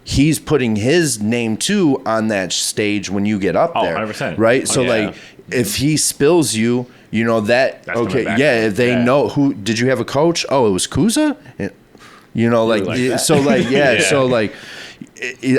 he's putting his name too on that stage when you get up there, 100%. right? So yeah. like if he spills you, you know that That's okay, coming back. yeah. If they Yeah. know who did you have a coach? Oh, it was Kuza. You know, like that. so, like yeah, so like.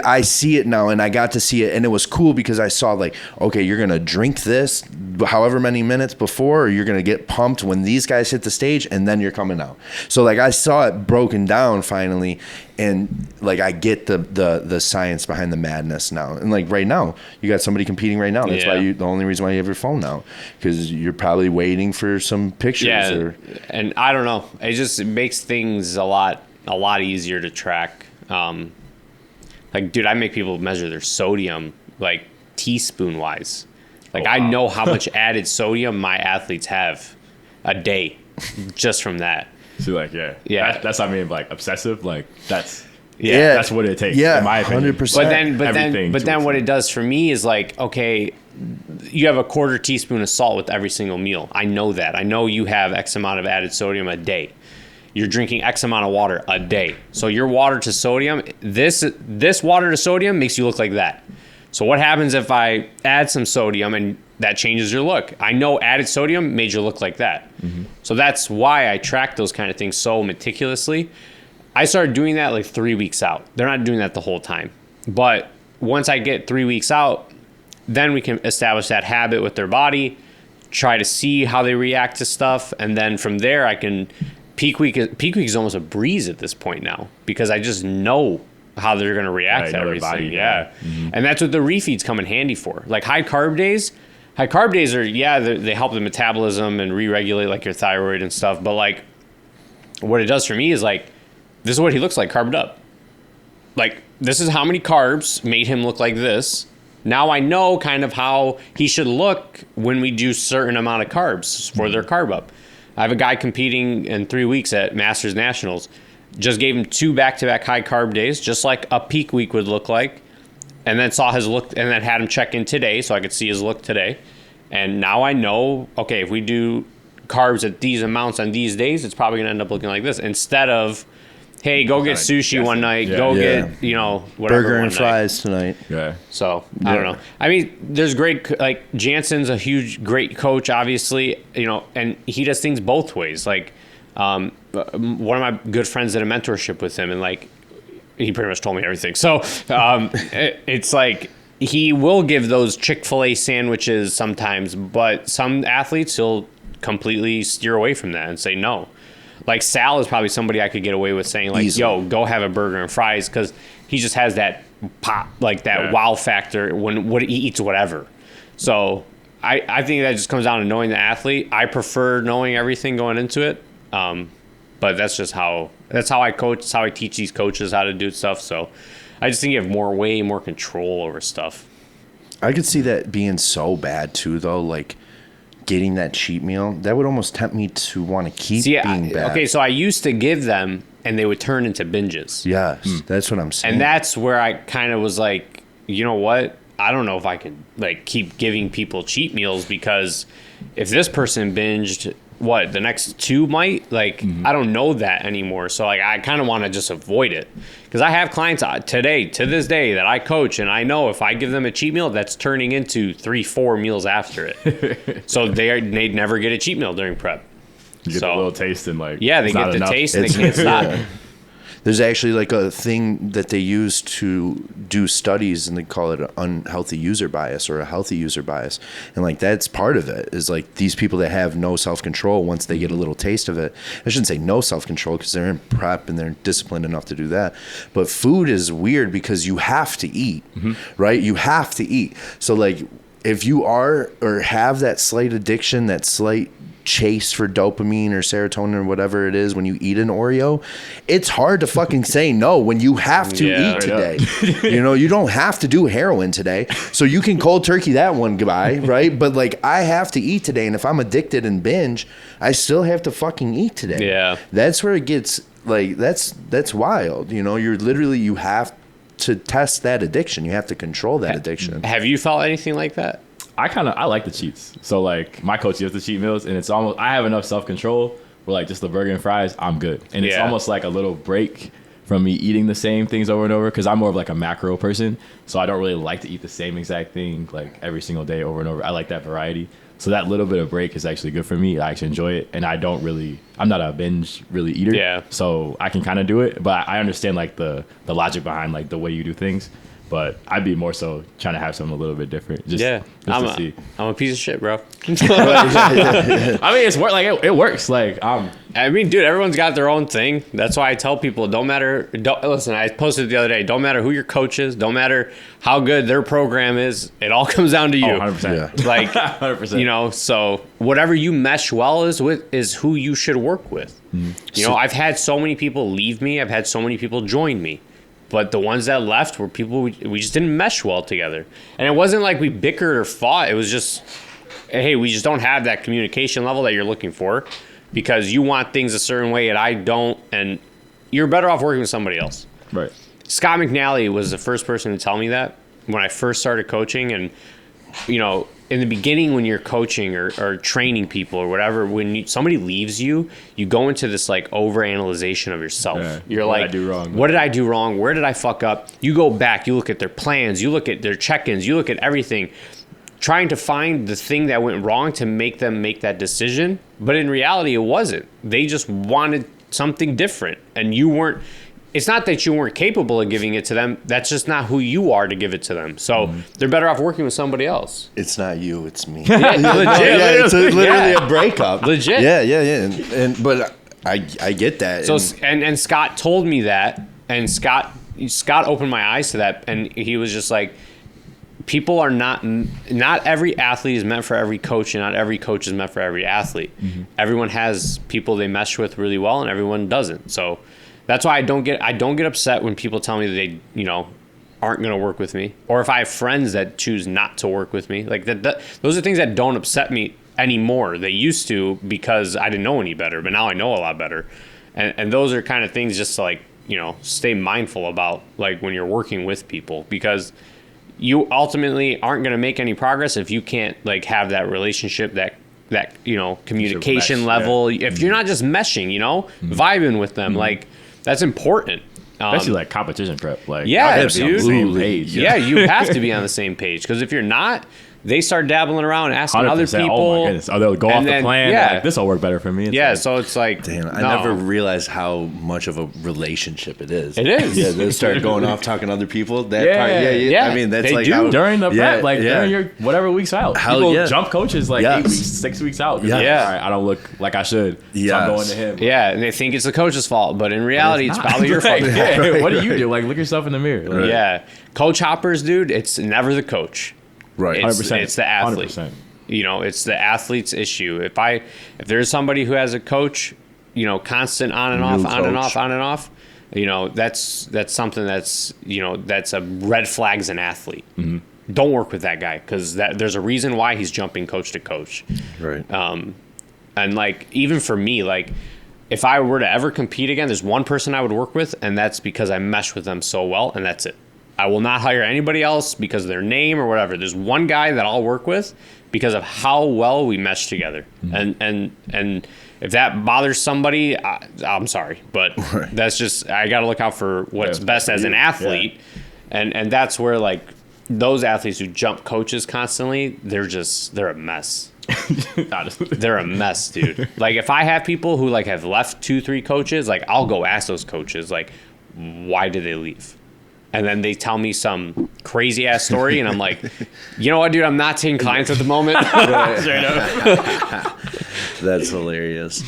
I see it now, and I got to see it, and it was cool because I saw like, okay, you're gonna drink this however many minutes before, or you're gonna get pumped when these guys hit the stage, and then you're coming out. So like I saw it broken down finally, and like I get the science behind the madness now. And like right now, you got somebody competing right now. That's why the only reason why you have your phone now, because you're probably waiting for some pictures. Yeah, Or and I don't know. It makes things a lot easier to track. Like, dude, I make people measure their sodium like teaspoon wise. Like, I know how much added sodium my athletes have a day just from that. So like, yeah. That's what I mean, like obsessive. Like that's that's what it takes. Yeah, in my opinion. 100%. But then what it does for me is like, okay, you have a quarter teaspoon of salt with every single meal. I know that. I know you have X amount of added sodium a day. You're drinking X amount of water a day. So your water to sodium, this water to sodium makes you look like that. So what happens if I add some sodium and that changes your look? I know added sodium made you look like that. Mm-hmm. So that's why I track those kind of things so meticulously. I started doing that like 3 weeks out. They're not doing that the whole time. But once I get 3 weeks out, then we can establish that habit with their body, try to see how they react to stuff. And then from there, I can... Peak week is almost a breeze at this point now, because I just know how they're going to react to everything. Body, yeah. Mm-hmm. And that's what the refeeds come in handy for. Like high carb days are, they help the metabolism and re-regulate like your thyroid and stuff. But like what it does for me is like, this is what he looks like carbed up. Like this is how many carbs made him look like this. Now I know kind of how he should look when we do certain amount of carbs for their carb up. I have a guy competing in 3 weeks at Masters Nationals. Just gave him 2 back-to-back high carb days, just like a peak week would look like. And then saw his look, and then had him check in today so I could see his look today. And now I know, okay, if we do carbs at these amounts on these days, it's probably going to end up looking like this. Instead of, hey, go get sushi one night, get, whatever. burger and one fries tonight. Yeah. So I don't know. I mean, there's great, like Jansen's a great coach, obviously, and he does things both ways. Like, one of my good friends did a mentorship with him, and like, he pretty much told me everything. So, it's like, he will give those Chick-fil-A sandwiches sometimes, but some athletes he'll completely steer away from that and say no. Like Sal is probably somebody I could get away with saying like, yo, go have a burger and fries, because he just has that pop, like that wow factor when he eats whatever. So I think that just comes down to knowing the athlete. I prefer knowing everything going into it, but that's how I coach. That's how I teach these coaches how to do stuff. So I just think you have way more control over stuff. I could see that being so bad too, though. Like getting that cheat meal, that would almost tempt me to want to keep being bad. Okay, so I used to give them, and they would turn into binges. Yes, that's what I'm saying. And that's where I kind of was like, you know what? I don't know if I could like keep giving people cheat meals, because if this person binged, the next 2 might, like, I don't know that anymore. So like, I kind of want to just avoid it, because I have clients to this day that I coach, and I know if I give them a cheat meal, that's turning into 3-4 meals after it. So they'd never get a cheat meal during prep. You get a little taste and like, they get the taste and they can't stop. There's actually like a thing that they use to do studies, and they call it an unhealthy user bias or a healthy user bias. And like, that's part of it, is like these people that have no self-control, once they get a little taste of it, I shouldn't say no self-control, because they're in prep and they're disciplined enough to do that. But food is weird because you have to eat, right? You have to eat. So like, if you are or have that slight addiction, that slight chase for dopamine or serotonin or whatever it is when you eat an Oreo, it's hard to fucking say no when you have to eat today. You know, you don't have to do heroin today. So you can cold turkey that one goodbye, right? But like, I have to eat today. And if I'm addicted and binge, I still have to fucking eat today. Yeah. That's where it gets like, that's wild. You know, you have to test that addiction. You have to control that addiction. Have you felt anything like that? I like the cheats. So like my coach gives the cheat meals, and it's almost I have enough self-control where like just the burger and fries, I'm good. And it's almost like a little break from me eating the same things over and over, because I'm more of like a macro person. So I don't really like to eat the same exact thing like every single day over and over. I like that variety. So that little bit of break is actually good for me. I actually enjoy it. And I'm not a binge really eater. Yeah. So I can kind of do it, but I understand like the logic behind like the way you do things. But I'd be more so trying to have something a little bit different. I'm a piece of shit, bro. I mean, it works. Like, I mean, dude, everyone's got their own thing. That's why I tell people, listen, I posted it the other day, don't matter who your coach is, don't matter how good their program is, it all comes down to you. 100%. Yeah. Like, 100%. You know, so whatever you mesh well is who you should work with. You know, I've had so many people leave me. I've had so many people join me. But the ones that left were people we just didn't mesh well together. And it wasn't like we bickered or fought. It was just, hey, we just don't have that communication level that you're looking for, because you want things a certain way and I don't. And you're better off working with somebody else. Right. Scott McNally was the first person to tell me that when I first started coaching. And, you know, in the beginning when you're coaching or training people or whatever, when somebody leaves you, you go into this like overanalyzation of yourself. Yeah. You're What like, did I do wrong? what did I do wrong? Where did I fuck up? You go back, you look at their plans, you look at their check-ins, you look at everything, trying to find the thing that went wrong to make them make that decision. But in reality, it wasn't. They just wanted something different. And you weren't. It's not that you weren't capable of giving it to them. That's just not who you are to give it to them. So they're better off working with somebody else. It's not you, it's me. Yeah, legit. It's literally a breakup. Legit. Yeah. But I get that. So and Scott told me that, and Scott opened my eyes to that, and he was just like, people are not every athlete is meant for every coach, and not every coach is meant for every athlete. Everyone has people they mesh with really well, and everyone doesn't. So that's why I don't get upset when people tell me that they, you know, aren't going to work with me, or if I have friends that choose not to work with me. Like those are things that don't upset me anymore. They used to, because I didn't know any better, but now I know a lot better. And those are kind of things just to, like, you know, stay mindful about, like, when you're working with people, because you ultimately aren't going to make any progress if you can't, like, have that relationship, that you know, communication level. Yeah. If you're not just meshing, you know, vibing with them, like, that's important. Especially like competition prep. Like, yeah, dude. On the same page. Yeah, you have to be on the same page, because if you're not, they start dabbling around, asking other people. Oh my goodness! Oh, they'll go off the plan. Yeah, like, this will work better for me. It's so it's like, damn, I never realized how much of a relationship it is. It is. Yeah, they start going off talking to other people. That part, yeah. I mean, that's they like do. how, during the prep, during your whatever weeks out. People jump coaches like 8 weeks, 6 weeks out. Yeah. Like, all right, I don't look like I should. So I'm going to him. Yeah, and they think it's the coach's fault, but in reality, it's probably your fault. Yeah. What do you do? Like, look yourself in the mirror. Like, yeah, coach hoppers, dude. It's never the coach. Right. It's the athlete. 100%. You know, it's the athlete's issue. If there's somebody who has a coach, you know, constant on and off, you know, that's something that's, you know, that's a red flag as an athlete. Don't work with that guy, because there's a reason why he's jumping coach to coach. Right. And like, even for me, like, if I were to ever compete again, there's one person I would work with, and that's because I mesh with them so well, and that's it. I will not hire anybody else because of their name or whatever. There's one guy that I'll work with because of how well we mesh together. And if that bothers somebody, I'm sorry, but that's just, I got to look out for what's best as an athlete. Yeah. And that's where, like, those athletes who jump coaches constantly, they're a mess. They're a mess, dude. Like, if I have people who, like, have left 2-3 coaches, like, I'll go ask those coaches, like, why did they leave? And then they tell me some crazy ass story, and I'm like, you know what, dude? I'm not taking clients at the moment. That's hilarious.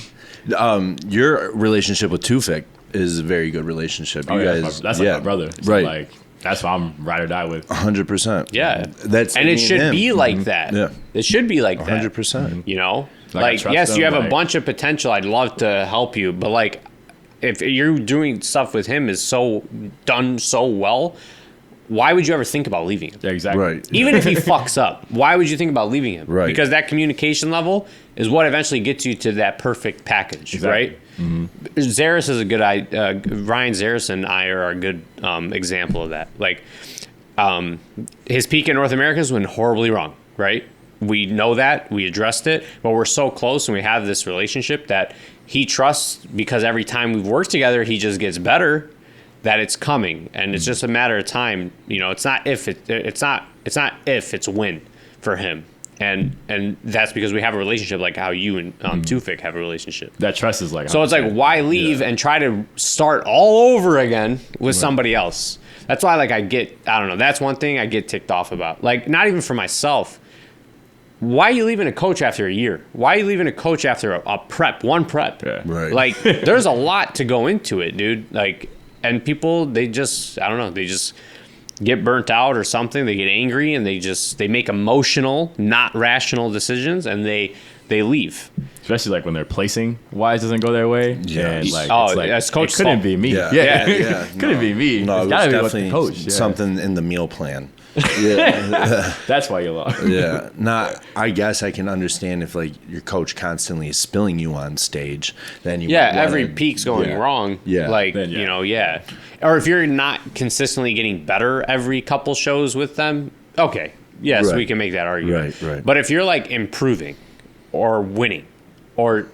Your relationship with Tufik is a very good relationship. You guys, that's like my brother. So right? Like, That's what I'm ride or die with. 100%. Yeah. That's and me it should him. be like that. Yeah. It should be like that. 100%. You know? Like, I Like, trust yes, them, you have a like- bunch of potential. I'd love to help you, but like, if you're doing stuff with him is so done so well, why would you ever think about leaving him? Yeah, exactly. Right. Even if he fucks up, why would you think about leaving him? Right. Because that communication level is what eventually gets you to that perfect package, Exactly. right? Zaris is a good Ryan Zaris and I are a good example of that. Like, his peak in North America went horribly wrong, right? We know that, we addressed it, but we're so close and we have this relationship that he trusts because every time we've worked together, he just gets better. That it's coming, and it's just a matter of time. You know, it's not if it's when for him, and that's because we have a relationship like how you and Tufik have a relationship. That trust is like. So it's like, why leave and try to start all over again with somebody else? That's why, like, I don't know. That's one thing I get ticked off about. Like, not even for myself. Why are you leaving a coach after a year? Why are you leaving a coach after one prep? Yeah. Right. Like, there's a lot to go into it, dude. Like, and people, they just, I don't know, they just get burnt out or something. They get angry and they make emotional, not rational decisions, and they leave. Especially like when they're placing wise doesn't go their way. Yeah. And like, Oh, it's like, that's coach's it couldn't fault. be me. Yeah. Yeah. Couldn't be me. No, It's it gotta was be with the definitely coach. Yeah. something in the meal plan. Yeah. That's why you lost. Yeah. Not, I guess I can understand if like your coach constantly is spilling you on stage, then you Yeah, wanna- every peak's going yeah. wrong. Yeah. Like, Then, yeah. you know, yeah. Or if you're not consistently getting better every couple shows with them, okay. Yes, Right. we can make that argument. Right. But if you're like improving or winning, or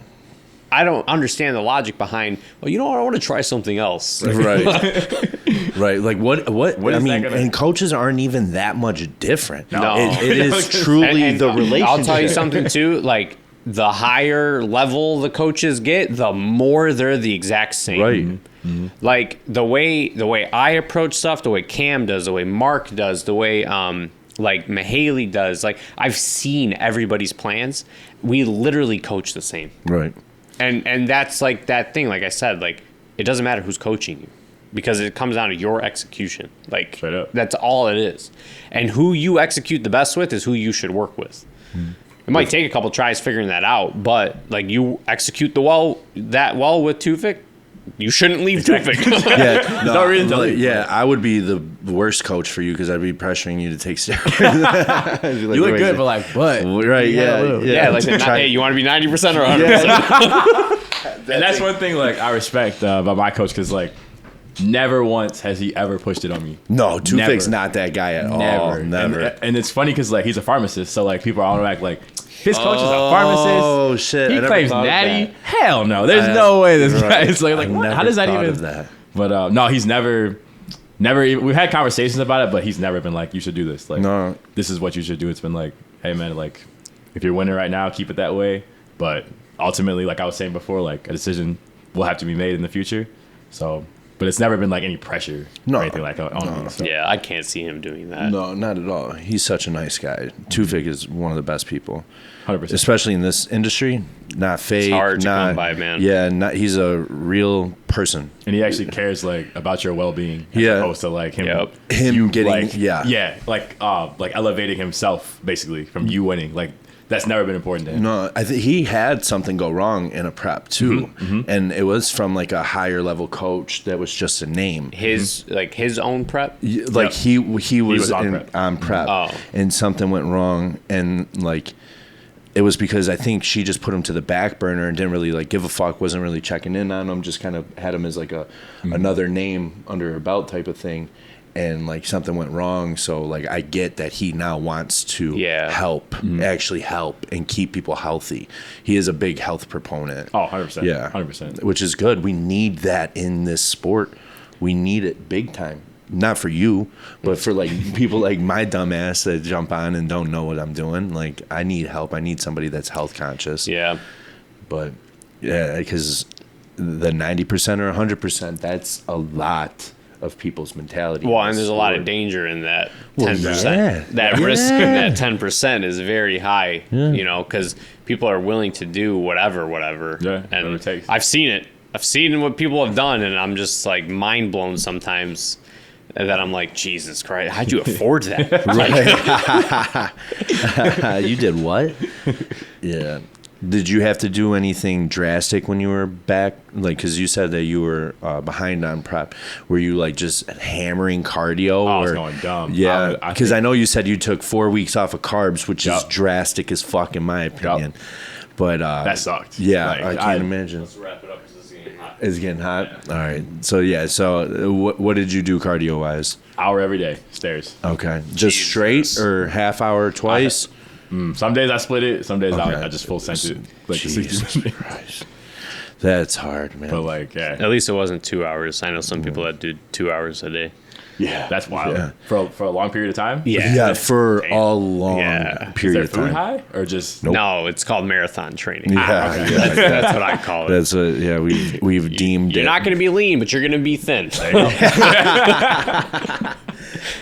I don't understand the logic behind, well, you know what, I want to try something else. Right. Right. Like what What I is that mean, gonna- and coaches aren't even that much different. No. It is truly And the relationship. I'll tell you something too, like the higher level the coaches get, the more they're the exact same. Right. Like the way I approach stuff, the way Cam does, the way Mark does, the way like Mahaley does, like I've seen everybody's plans. We literally coach the same. Right. And that's like that thing, like I said, like it doesn't matter who's coaching you because it comes down to your execution. Like Straight up. that's all it is. And who you execute the best with is who you should work with. It might take a couple tries figuring that out, but like you execute that well with Tufik, you shouldn't leave Tufik. Yeah. No reason to like, leave. yeah, I would be the worst coach for you because I'd be pressuring you to take steroids. You look good, but right. Yeah. Yeah, like Try- hey, you want to be 90% or 100%? And that's one thing like I respect about my coach because like never once has he ever pushed it on me. No, Tufik's Never. not that guy at all. Never. Never. And it's funny because like he's a pharmacist, so like people are automatic like his coach is a pharmacist. Oh shit! I He never claims thought of Natty. that. Hell no. There's no way this guy is like I what? never How does that thought even? of that. But no, he's never even, we've had conversations about it, but he's never been like, you should do this. Like, No. this is what you should do. It's been like, hey man, like if you're winning right now, keep it that way. But ultimately, like I was saying before, like a decision will have to be made in the future. So, but it's never been like any pressure No. or anything like on me. So. Yeah, I can't see him doing that. No, not at all. He's such a nice guy. Tufik is one of the best people, 100%. especially in this industry. Not fake. hard to not, come by, man. Yeah, he's a real person. And he actually cares like about your well-being as Yeah. opposed to like him Yep. Him getting like yeah. like elevating himself basically from you winning. Like that's never been important to him. No, I think he had something go wrong in a prep too, and it was from like a higher level coach that was just a name. His own prep. Like Yep. he was on in, prep. on prep, Oh. and something went wrong, and like it was because I think she just put him to the back burner and didn't really like give a fuck, wasn't really checking in on him, just kind of had him as like a another name under her belt type of thing. And like something went wrong, so like I get that he now wants to help, actually help, and keep people healthy. He is a big health proponent. Oh, 100%. Yeah, 100%. which is good. We need that in this sport. We need it big time. Not for you, but for like people like my dumb ass that jump on and don't know what I'm doing. Like I need help. I need somebody that's health conscious. Yeah. But yeah, because the 90% or 100%, that's a lot of people's mentality. Well, in and this there's a lot of sport. danger in that Well, 10%. yeah. That Yeah. risk in that 10% is very high, you know, because people are willing to do whatever. Yeah, And whatever it takes. I've seen it. I've seen what people have done, and I'm just like mind blown sometimes. And then I'm like, Jesus Christ, how'd you afford that? Right. You did what? Yeah. Did you have to do anything drastic when you were back? Like, because you said that you were behind on prep. Were you like just hammering cardio? I was going dumb. Yeah, I because think- I know you said you took 4 weeks off of carbs, which is Yup. drastic as fuck in my opinion. But That sucked. Yeah, Like, I can't imagine. Let's wrap it up because it's getting hot. It's getting hot. All right. So yeah. So what did you do cardio wise? Hour every day, stairs. Okay, just straight or half hour twice? Some days I split it. Some days Okay. I just full sent it. Like Jesus Christ. That's hard, man. But like, yeah, At least it wasn't 2 hours. I know some people that do 2 hours a day. yeah, that's wild Yeah. for a long period of time. Yeah, for a long Yeah. Is period there of food time. high or just No, it's called marathon training. Yeah, okay. yeah, That's what I call it. that's a yeah. We've deemed You're it. not going to be lean, but you're going to be thin.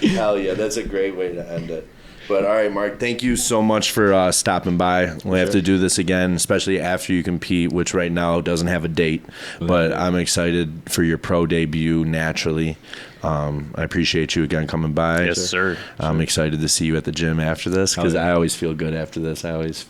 Hell yeah, that's a great way to end it. But all right, Mark, thank you so much for stopping by. We'll have to do this again, especially after you compete, which right now doesn't have a date. But I'm excited for your pro debut naturally. I appreciate you again coming by. Yes, sir. I'm excited to see you at the gym after this because I always feel good after this. I always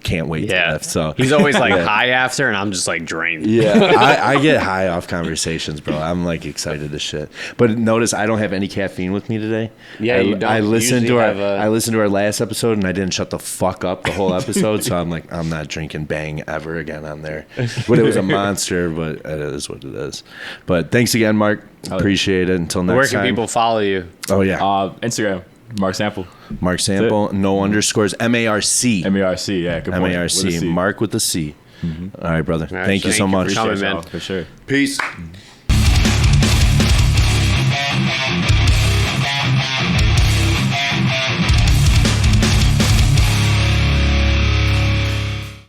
can't wait to Yeah. lift. So He's always like Yeah. high after, and I'm just like drained. Yeah, I get high off conversations, bro. I'm like excited as shit. But notice I don't have any caffeine with me today. Yeah, I, you don't I listened to usually our have a- I listened to our last episode and I didn't shut the fuck up the whole episode. So I'm like, I'm not drinking Bang ever again on there. But it was a monster. But it is what it is. But thanks again, Mark. Appreciate it. Until next Where can time. people follow you? Oh yeah, Instagram, Marc Sample, Marc Sample. No underscores. MARC. MARC. Yeah, good point. With a MARC. C. Mark with the C. All right, brother. right, Thank you so thank you for much. coming, Appreciate man. y'all, for sure. Peace.